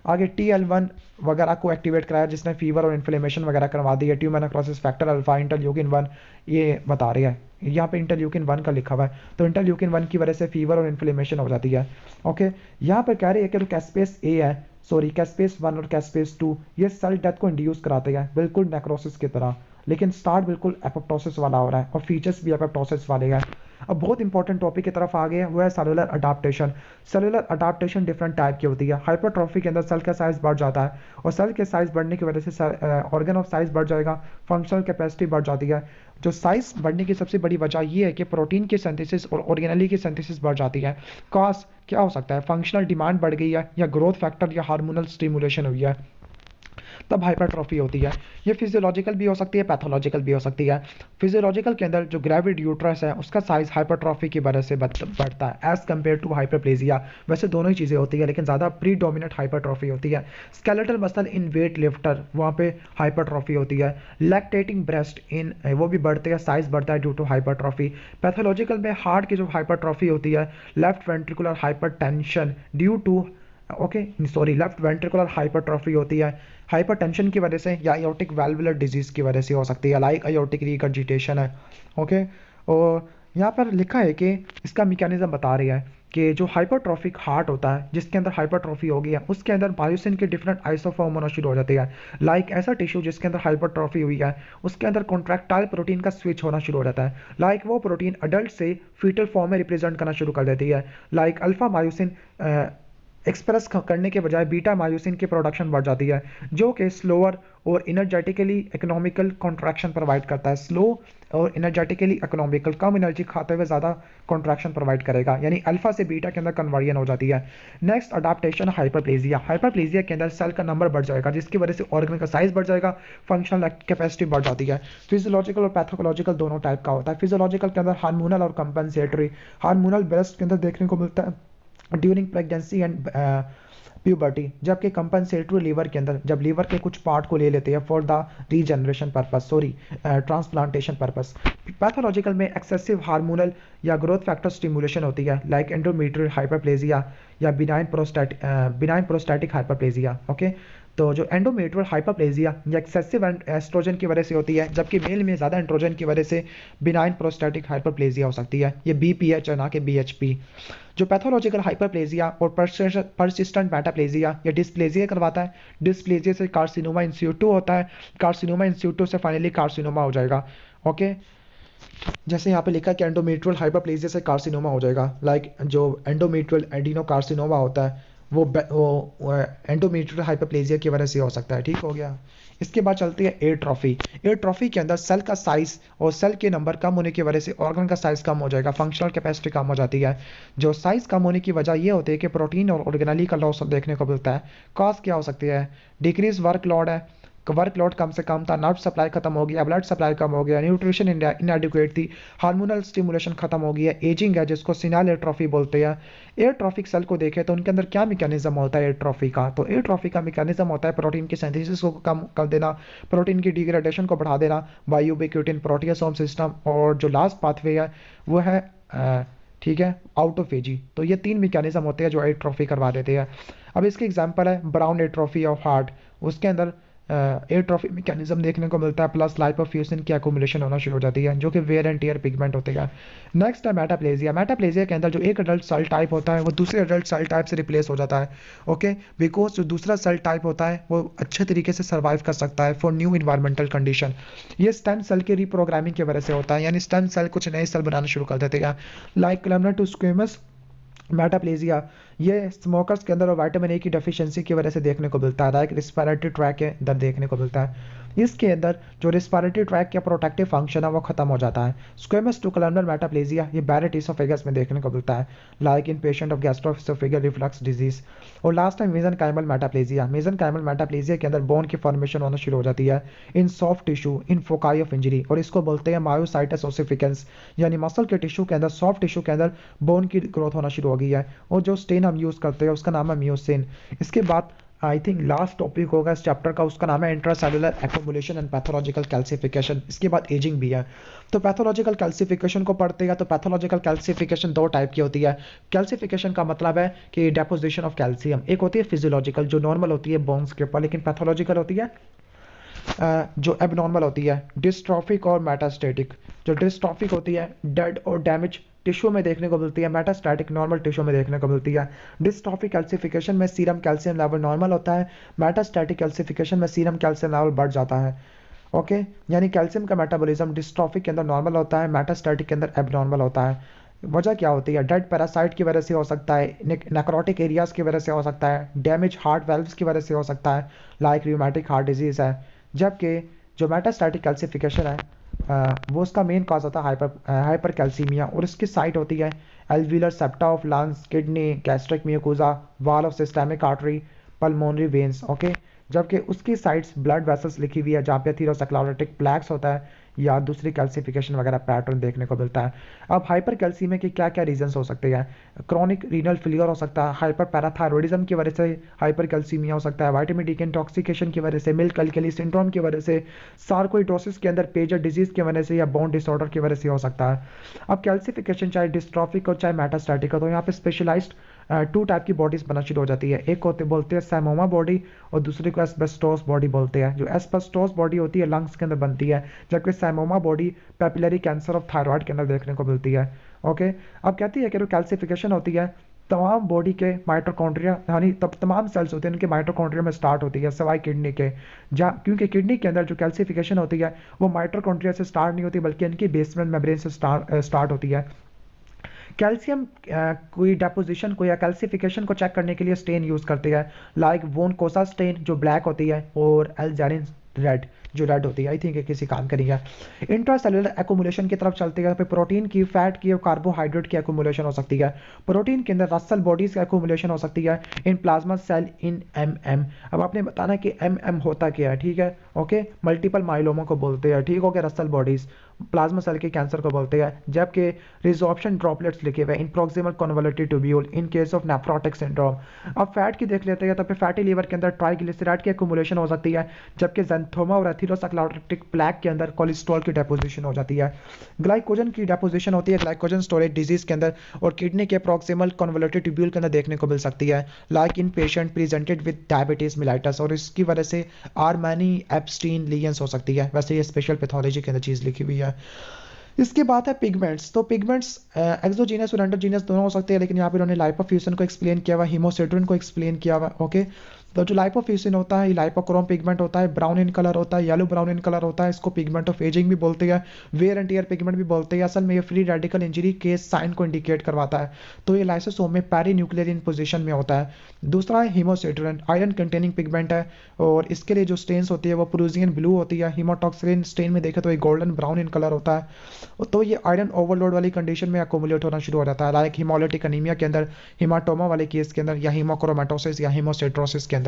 आगे TL1 वगैरह को एक्टिवेट कराया जिसने फीवर और इन्फ्लेमेशन वगैरह करवा दी है। Tumour necrosis factor alpha, interleukin 1 ये बता रही है, यहाँ पे इंटरल्यूकिन 1 का लिखा हुआ है, तो इंटरल्यूकिन 1 की वजह से फीवर और इन्फ्लेमेशन हो जाती है। ओके, यहाँ पर कह रही है कि जो कैस्पेस ए है, सॉरी कैस्पेस 1 और कैस्पेस 2 ये सेल डेथ को इंड्यूस कराते हैं बिल्कुल नेक्रोसिस की तरह, लेकिन स्टार्ट बिल्कुल एपोप्टोसिस वाला हो रहा है और फीचर्स भी एपोप्टोसिस वाले हैं। अब बहुत इंपॉर्टेंट टॉपिक की तरफ आ गए हैं, वो है cellular adaptation. Cellular adaptation different type की होती है। हाइपरट्रॉफी के अंदर सेल का साइज बढ़ जाता है और सेल के साइज बढ़ने की वजह से ऑर्गन ऑफ साइज बढ़ जाएगा, फंक्शनल कैपेसिटी बढ़ जाती है। जो साइज बढ़ने की सबसे बड़ी वजह यह है कि प्रोटीन की सिंथेसिस और ऑर्गेनेली की सिंथेसिस बढ़ जाती है। कॉज क्या हो सकता है, फंक्शनल डिमांड बढ़ गई है या ग्रोथ फैक्टर या हार्मोनल स्टिमुलेशन हुई है, तब हाइपरट्रॉफी होती है। ये फिजियोलॉजिकल भी हो सकती है, पैथोलॉजिकल भी हो सकती है। फिजियोलॉजिकल के अंदर जो ग्रेविड यूट्रस है उसका साइज हाइपरट्रॉफी की वजह से बढ़ता है एज कम्पेयर टू हाइपरप्लेजिया। वैसे दोनों ही चीज़ें होती है लेकिन ज़्यादा प्रीडोमिनेंट हाइपरट्रॉफी होती है। स्केलेटल मसल इन वेट लिफ्टर वहाँ पे हाइपरट्रॉफी होती है। लैक्टेटिंग ब्रेस्ट इन वो भी बढ़ते हैं, साइज बढ़ता है ड्यू टू हाइपरट्रॉफी। पैथोलॉजिकल में हार्ट की जो हाइपरट्रॉफी होती है, left ventricular hypertension due to left ventricular hypertrophy होती है हाइपरटेंशन की वजह से या एयोर्टिक वाल्वुलर डिजीज की वजह से हो सकती है, लाइक एयोर्टिक रिगर्जिटेशन है। ओके, और यहाँ पर लिखा है कि इसका मैकेनिज्म बता रही है कि जो हाइपरट्रॉफिक हार्ट होता है जिसके अंदर हाइपरट्रॉफी हो गई है उसके अंदर मायोसिन के डिफरेंट आइसोफॉर्म होना शुरू हो जाती है। लाइक ऐसा टिश्यू जिसके अंदर हाइपरट्रॉफी हुई है उसके अंदर कॉन्ट्रैक्टाइल प्रोटीन का स्विच होना शुरू हो जाता है। लाइक वो प्रोटीन अडल्ट से फीटल फॉर्म में रिप्रेजेंट करना शुरू कर देती है। लाइक अल्फा मायोसिन एक्सप्रेस करने के बजाय बीटा मायोसिन की प्रोडक्शन बढ़ जाती है जो कि स्लोअर और इनर्जेटिकली इकोनॉमिकल कॉन्ट्रैक्शन प्रोवाइड करता है। स्लो और इनर्जेटिकली इकोनॉमिकल, कम एनर्जी खाते हुए ज़्यादा कॉन्ट्रैक्शन प्रोवाइड करेगा, यानी अल्फा से बीटा के अंदर कन्वर्जन हो जाती है। Next adaptation hyperplasia. हाइपरप्लेजिया के अंदर सेल का नंबर बढ़ जाएगा जिसकी वजह से ऑर्गन का साइज बढ़ जाएगा, फंक्शनल कैपेसिटी बढ़ जाती है। फिजियोलॉजिकल और पैथोलॉजिकल दोनों टाइप का होता है। फिजियोलॉजिकल के अंदर हार्मोनल और कंपनसेटरी। हार्मोनल ब्रेस्ट के अंदर देखने को मिलता है ड्यूरिंग प्रेगनेंसी एंड प्यूबर्टी, जबकि कंपनसेटरी लीवर के अंदर जब लीवर के कुछ पार्ट को ले लेते हैं for the regeneration purpose, transplantation purpose. Pathological में एक्सेसिव हार्मोनल या ग्रोथ फैक्टर स्टिमुलेशन होती है लाइक एंडोमेट्रियल हाइपरप्लेजिया या बिनाइन प्रोस्टैटिक हाइपरप्लेजिया। ओके, तो जो एंडोमेट्रियल हाइपरप्लेजिया या एक्सेसिव एस्ट्रोजन की वजह से होती है जबकि मेल में ज़्यादा एंड्रोजन की वजह से बिनाइन प्रोस्टैटिक हाइपरप्लेजिया हो सकती है। ये BPH है ना कि BHP। जो पैथोलॉजिकल हाइपरप्लेजिया और परसिस्टेंट मेटाप्लेजिया या डिस्प्लेजिया करवाता है। डिस्प्लेजिया से कार्सिनोमा इन situ होता है, कार्सिनोमा इन situ से फाइनली कार्सिनोमा हो जाएगा। ओके, जैसे यहाँ पे लिखा कि एंडोमेट्रियल हाइपरप्लेजिया से कार्सिनोमा हो जाएगा, लाइक जो एंडोमेट्रियल एडिनो कार्सिनोमा होता है वो एंडोमेट्रियल हाइपरप्लेजिया की वजह से हो सकता है। ठीक हो गया। इसके बाद चलती है एट्रॉफी। एट्रॉफी के अंदर सेल का साइज और सेल के नंबर कम होने की वजह से ऑर्गन का साइज कम हो जाएगा, फंक्शनल कैपेसिटी कम हो जाती है। जो साइज कम होने की वजह ये होती है कि प्रोटीन और ऑर्गेनेली का लॉस देखने को मिलता है। कॉज क्या हो सकती है, डिक्रीज वर्कलोड है, वर्कलोड कम से कम था, नर्व सप्लाई खत्म हो गया, ब्लड सप्लाई कम हो गया, न्यूट्रिशन इनएडिक्वेट थी, हार्मोनल स्टिमुलेशन खत्म हो गई है, एजिंग है जिसको सिनाल एट्रॉफी बोलते हैं। एट्रॉफिक सेल को देखें तो उनके अंदर क्या मैकेनिज्म होता है एट्रॉफी का, तो एट्रॉफी का मैकेनिज्म होता है प्रोटीन की सिंथेसिस को कम कर देना, प्रोटीन की डिग्रेडेशन को बढ़ा देना बाय यूबिक्यूटिन प्रोटियोसोम सिस्टम, और जो लास्ट पाथवे है वो है ठीक है, आउटोफेजी। तो ये 3 मैकेनिज्म होते हैं जो एट्रोफी करवा देते हैं। अब इसके एग्जांपल है ब्राउन एट्रोफी ऑफ हार्ट, उसके अंदर एट्रोफी मैकेनिज्म देखने को मिलता है, प्लस लाइपोफ्यूजन की एक्यूमुलेशन होना शुरू हो जाती है जो कि वेयर एंड टियर पिगमेंट होते हैं। नेक्स्ट है मेटाप्लेजिया। मेटाप्लेजिया के अंदर जो एक अडल्ट सेल टाइप होता है वो दूसरे अडल्ट सेल टाइप से रिप्लेस हो जाता है। ओके, बिकॉज जो दूसरा सेल टाइप होता है वो अच्छे तरीके से सर्वाइव कर सकता है फॉर न्यू इन्वायरमेंटल कंडीशन। ये स्टेम सेल की रिप्रोग्रामिंग की वजह से होता है, यानी स्टेम सेल कुछ नए सेल बनाना शुरू कर देते हैं। Like columnar to squamous metaplasia, ये स्मोकर्स के अंदर और विटामिन ए की डेफिशिएंसी की वजह से देखने को मिलता है, लाइक रिस्पिरेटरी ट्रैक के अंदर देखने को मिलता है। इसके अंदर जो रिस्पिरेटरी ट्रैक का प्रोटेक्टिव फंक्शन है वो खत्म हो जाता है। स्क्वेमस टू कॉलमनर मेटाप्लेजिया ये बैरेट इसोफेगस में देखने को मिलता है, like in patient of gastro-oesophageal reflux disease. और last time mesenchymal metaplasia. Mesenchymal metaplasia के अंदर बोन की फॉर्मेशन होना शुरू हो जाती है in soft tissue in foci of injury, और इसको बोलते हैं मायोसाइटस ओसिफिकेंस, यानी मसल के टिश्यू के अंदर, सॉफ्ट टिश्यू के अंदर बोन की ग्रोथ होना शुरू हो गई है। और जो स्टेन हम यूज़ करते हैं उसका नाम है मियोसिन। इसके बाद आई थिंक लास्ट टॉपिक होगा इस चैप्टर का, उसका नाम है intracellular accumulation and pathological calcification. इसके बाद एजिंग भी है। तो पैथोलॉजिकल कैल्सिफिकेशन को पढ़ते हैं तो पैथोलॉजिकल कैल्सिफिकेशन 2 टाइप की होती है। कैल्सिफिकेशन का मतलब है कि डेपोजिशन ऑफ कैल्शियम। एक होती है फिजियोलॉजिकल जो नॉर्मल होती है बोन्स के ऊपर, लेकिन पैथोलॉजिकल होती है जो एबनॉर्मल होती है। डिस्ट्रॉफिक और मेटास्टेटिक। जो डिस्ट्रॉफिक होती है डेड और डैमेज टिश्यू में देखने को मिलती है, मेटास्टैटिक नॉर्मल टिश्यू में देखने को मिलती है। डिस्ट्रॉफिक कैल्सिफिकेशन में सीरम कैल्शियम लेवल नॉर्मल होता है, मेटास्टैटिक कैल्सिफिकेशन में सीरम कैल्शियम लेवल बढ़ जाता है। ओके, यानी कैल्शियम का मेटाबॉलिज्म डिस्ट्रॉफिक के अंदर नॉर्मल होता है, मेटास्टैटिक के अंदर एबनॉर्मल होता है। वजह क्या होती है? डेड पैरासाइट की वजह से हो सकता है, नेक्रोटिक एरियाज की वजह से हो सकता है, डैमेज हार्ट वेल्व्स की वजह से हो सकता है, लाइक रियूमेटिक हार्ट डिजीज है। जबकि जो मेटास्टैटिक कैल्सिफिकेशन है वो उसका मेन कॉज होता है हाइपर कैल्सीमिया, और इसकी साइट होती है alveolar septa of lungs, kidney, gastric mucosa, wall of systemic artery, pulmonary veins. Okay, जबकि उसकी साइट्स ब्लड वेसल्स लिखी हुई है जहाँ पे एथेरोस्क्लेरोटिक प्लैक्स होता है या दूसरी कैल्सिफिकेशन वगैरह पैटर्न देखने को मिलता है। अब हाइपर कैल्सीमिया के क्या क्या रीजंस हो सकते हैं? क्रॉनिक रीनल फेलियर हो सकता है, हाइपर पैराथायरॉयडिज्म की वजह से हाइपर कैल्सीमिया हो सकता है, विटामिन डी के इंटॉक्सिकेशन की वजह से, मिल्क अल्कली सिंड्रोम की वजह से, सार्कोइडोसिस के अंदर पेजर डिजीज की वजह से, या बोन डिसऑर्डर की वजह से हो सकता है। अब कैल्सिफिकेशन चाहे डिस्ट्रॉफिक हो चाहे मेटास्टैटिक हो, तो यहाँ पे स्पेशलाइज्ड 2 टाइप की बॉडीज बनना शुरू हो जाती है। एक होते बोलते हैं सैमोमा बॉडी, और दूसरे को एस्बेस्टोस बॉडी बोलते हैं। जो एस्बेस्टोस बॉडी होती है लंग्स के अंदर बनती है, जबकि psammoma body papillary cancer of thyroid के अंदर देखने को मिलती है। ओके, अब कहती है कि जो कैल्सिफिकेशन होती है तमाम बॉडी के माइटोकॉन्ड्रिया, यानी तब तमाम सेल्स होते हैं उनके माइटोकॉन्ड्रिया में स्टार्ट होती है, सिवाय किडनी के। जहाँ क्योंकि किडनी के अंदर जो कैल्सिफिकेशन होती है वो माइटोकॉन्ड्रिया से स्टार्ट नहीं होती, बल्कि इनकी बेसमेंट मेम्ब्रेन से स्टार्ट होती है। कैल्शियम कोई डेपोजिशन को या कैल्सिफिकेशन को चेक करने के लिए स्टेन यूज करते हैं, लाइक वोन कोसा स्टेन जो ब्लैक होती है, और एल्जारिन रेड जो रेड होती है। आई थिंक किसी काम करेगा। इंट्रासेलुलर एक्युमुलेशन की तरफ चलते हैं, प्रोटीन की, फैट की और कार्बोहाइड्रेट की एक्युमुलेशन हो सकती है। प्रोटीन के अंदर रसल बॉडीज की एक्युमुलेशन हो सकती है in plasma cell in MM. अब आपने बताना कि एमएम होता क्या है, ठीक है? ओके, मल्टीपल माइलोमा को बोलते हैं, ठीक हो गया? रसल बॉडीज प्लाज्मा सेल के कैंसर को बोलते हैं। जबकि रिजॉर्प्शन ड्रॉपलेट्स लिखे हुए in proximal convoluted tubule in case of nephrotic syndrome. अब फैट की देख लेते हैं, तो फैटी लीवर के अंदर ट्राइग्लिसराइड की एक्युमुलेशन हो सकती है, जबकि ज़ैंथोमा और एथेरोस्क्लेरोटिक प्लैक के अंदर कोलेस्ट्रॉल की डेपोजिशन हो जाती है। ग्लाइकोजन की डेपोजिशन होती है ग्लाइकोजन स्टोरेज डिजीज के अंदर, और किडनी के प्रोक्सिमल कन्वोल्यूटिव ट्यूब्यूल के अंदर देखने को मिल सकती है, like in patient presented with diabetes mellitus, और इसकी वजह से आर्मेनी एप्स्टीन लीजन्स हो सकती है। वैसे ये स्पेशल पैथोलॉजी के अंदर चीज़ लिखी हुई है। इसके बाद है पिगमेंट्स। तो पिगमेंट्स एक्सोजीनस और एंडोजीनस दोनों हो सकते हैं, लेकिन यहाँ पे उन्होंने लाइपोफ्यूजन को एक्सप्लेन किया हुआ, हीमोसिट्रिन को एक्सप्लेन किया हुआ। ओके, तो जो लाइपोफ्यूजन होता है, लाइपोक्रोम पिगमेंट होता है, ब्राउन इन कलर होता है, येलो ब्राउन इन कलर होता है। इसको पिगमेंट ऑफ एजिंग भी बोलते हैं, वेयर एंड टियर पिगमेंट भी बोलते हैं। असल में ये फ्री रेडिकल इंजरी के साइन को इंडिकेट करवाता है। तो ये लाइसोसोम में पेरी न्यूक्लियर इन पोजिशन में होता है। दूसरा है हीमोसिट्रिन, आयरन कंटेनिंग पिगमेंट है, और इसके लिए जो स्टेन्स होती है वो प्रूजियन ब्लू होती है। हीमोटॉक्सिन स्टेन में देखें तो ये गोल्डन ब्राउन इन कलर होता है। तो ये आयरन ओवरलोड वाली कंडीशन में अकोमुलेट होना शुरू हो जाता है, लाइक हीमोलिटिक अनीमिया के अंदर, हीमाटोमा वाले केस के अंदर, या हीमोक्रोमेटोसिस या हीमोसिट्रोसिस के अंदर।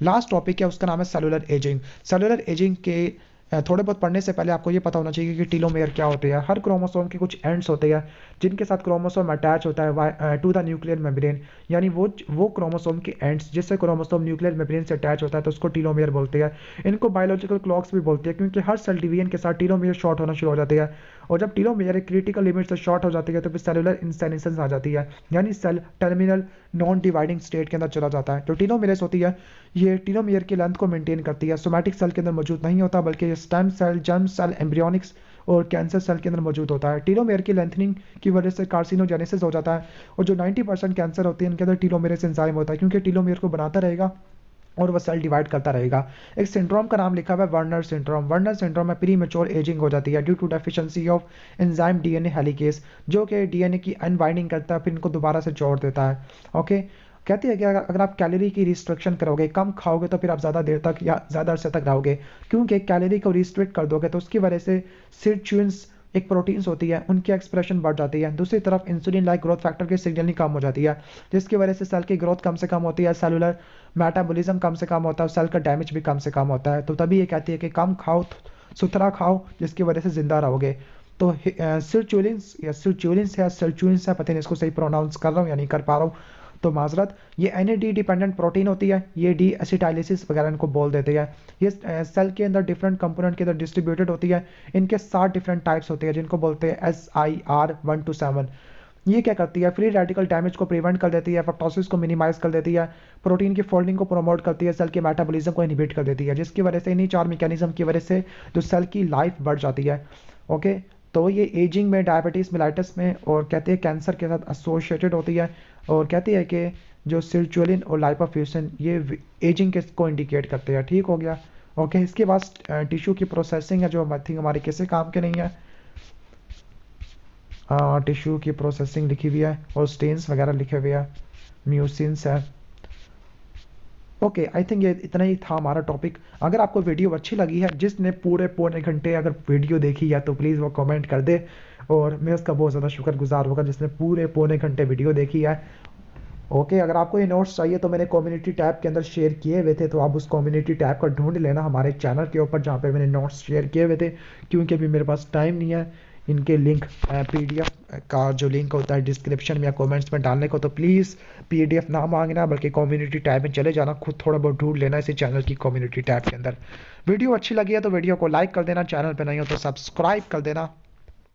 लास्ट टॉपिक है उसका नाम है सेलुलर एजिंग। सेलुलर एजिंग के थोड़े बहुत पढ़ने से पहले आपको ये पता होना चाहिए कि टीलोमेयर क्या होते हैं। हर क्रोमोसोम के कुछ एंड्स होते हैं जिनके साथ क्रोमोसोम अटैच होता है टू द न्यूक्लियर मेम्ब्रेन, यानी वो क्रोमोसोम के एंड्स जिससे क्रोमोसोम न्यूक्लियर मेम्ब्रेन से अटैच होता है तो उसको टीलोमेयर बोलते हैं। इनको बायोलॉजिकल क्लॉक्स भी बोलते हैं क्योंकि हर सेल डिवीजन के साथ टीलोमेयर शॉर्ट होना शुरू हो जाती है, और जब टीलोमेयर एक क्रिटिकल लिमिट से शॉर्ट हो जाती है तो फिर सेलुलर इंसेनेसेंस आ जाती है, यानी cell terminal non dividing state के अंदर चला जाता है। तो टीलोमेरेस होती है, ये टीलोमेयर की लेंथ को मेंटेन करती है। सोमैटिक सेल के अंदर मौजूद नहीं होता बल्कि ये स्टेम सेल, जर्म सेल, एम्ब्रियोनिक्स और कैंसर सेल के अंदर मौजूद होता है। टीलोमेयर की लेंथनिंग की वजह से कार्सिनोजेनेसिस हो जाता है, और जो 90% कैंसर होते हैं इनके अंदर टीलोमेरेस एंजाइम होता है क्योंकि टीलोमेयर को बनाता रहेगा और वह सेल डिवाइड करता रहेगा। एक सिंड्रोम का नाम लिखा हुआ है वर्नर सिंड्रोम। वर्नर सिंड्रोम में प्री मेच्योर एजिंग हो जाती है due to deficiency of enzyme DNA helicase, जो कि डीएनए की अनबाइंडिंग करता है फिर इनको दोबारा से जोड़ देता है। ओके, कहते हैं कि अगर आप कैलोरी की रिस्ट्रिक्शन करोगे, कम खाओगे तो फिर आप ज़्यादा देर तक या ज़्यादा अरसे तक रहोगे, क्योंकि कैलोरी को रिस्ट्रिक्ट कर दोगे तो उसकी वजह से सिरचुइन्स एक प्रोटीन्स होती है उनकी एक्सप्रेशन बढ़ जाती है। दूसरी तरफ इंसुलिन लाइक ग्रोथ फैक्टर की सिग्नलिंग कम हो जाती है, जिसकी वजह से सेल की ग्रोथ कम से कम होती है, सेलुलर मेटाबॉलिज्म कम से कम होता है, सेल का डैमेज भी कम से कम होता है। तो तभी ये कहती है कि कम खाओ, सुथरा खाओ, जिसकी वजह से जिंदा रहोगे। तो सिरचुलिन्स या सिरचुइन्स है, पता नहीं इसको सही प्रोनाउंस कर रहा हूँ या नहीं कर पा रहा हूँ, तो माजरत। ये एनएडी डिपेंडेंट प्रोटीन होती है, ये डी एसिटाइलिसिस वगैरह इनको बोल देते हैं। ये सेल के अंदर डिफरेंट कंपोनेंट के अंदर डिस्ट्रीब्यूटेड होती है। इनके 7 डिफरेंट टाइप्स होते हैं जिनको बोलते हैं SIR 1 to 7। ये क्या करती है, फ्री रेडिकल डैमेज को प्रिवेंट कर देती है, एपोप्टोसिस को मिनिमाइज कर देती है, प्रोटीन की फोल्डिंग को प्रमोट करती है, सेल के मेटाबॉलिज्म को इनहिबिट कर देती है, जिसकी वजह से इन्हीं 4 मैकेनिज्म की वजह से जो सेल की लाइफ बढ़ जाती है। ओके, तो ये एजिंग में, डायबिटीज मेलाइटिस में और कहते हैं कैंसर के साथ एसोसिएटेड होती है, और कहती है कि जो सिरचुलिन और लाइपोफ्यूजन ये एजिंग के को इंडिकेट करते हैं। ठीक हो गया। ओके, इसके बाद टिश्यू की प्रोसेसिंग है जो आई थिंक हमारे किसी काम के नहीं है। टिश्यू की प्रोसेसिंग लिखी हुई है और स्टेन्स वगैरह लिखे हुए हैं, म्यूसिन्स है। ओके, आई थिंक ये इतना ही था हमारा टॉपिक। अगर आपको वीडियो अच्छी लगी है, जिसने पूरे पौने घंटे अगर वीडियो देखी है तो प्लीज़ वो कमेंट कर दे, और मैं उसका बहुत ज़्यादा शुक्रगुजार होगा जिसने पूरे पौने घंटे वीडियो देखी है। ओके, अगर आपको ये नोट्स चाहिए तो मैंने कम्युनिटी टैब के अंदर शेयर किए हुए थे, तो आप उस कम्युनिटी टैब का ढूंढ लेना हमारे चैनल के ऊपर जहाँ पे मैंने नोट्स शेयर किए हुए थे, क्योंकि अभी मेरे पास टाइम नहीं है इनके लिंक PDF का जो लिंक होता है डिस्क्रिप्शन में या कमेंट्स में डालने को, तो प्लीज़ PDF ना मांगना बल्कि कम्युनिटी टैब में चले जाना, खुद थोड़ा बहुत ढूंढ लेना इसी चैनल की कम्युनिटी टैब के अंदर। वीडियो अच्छी लगी है तो वीडियो को लाइक कर देना, चैनल पर नहीं हो तो सब्सक्राइब कर देना।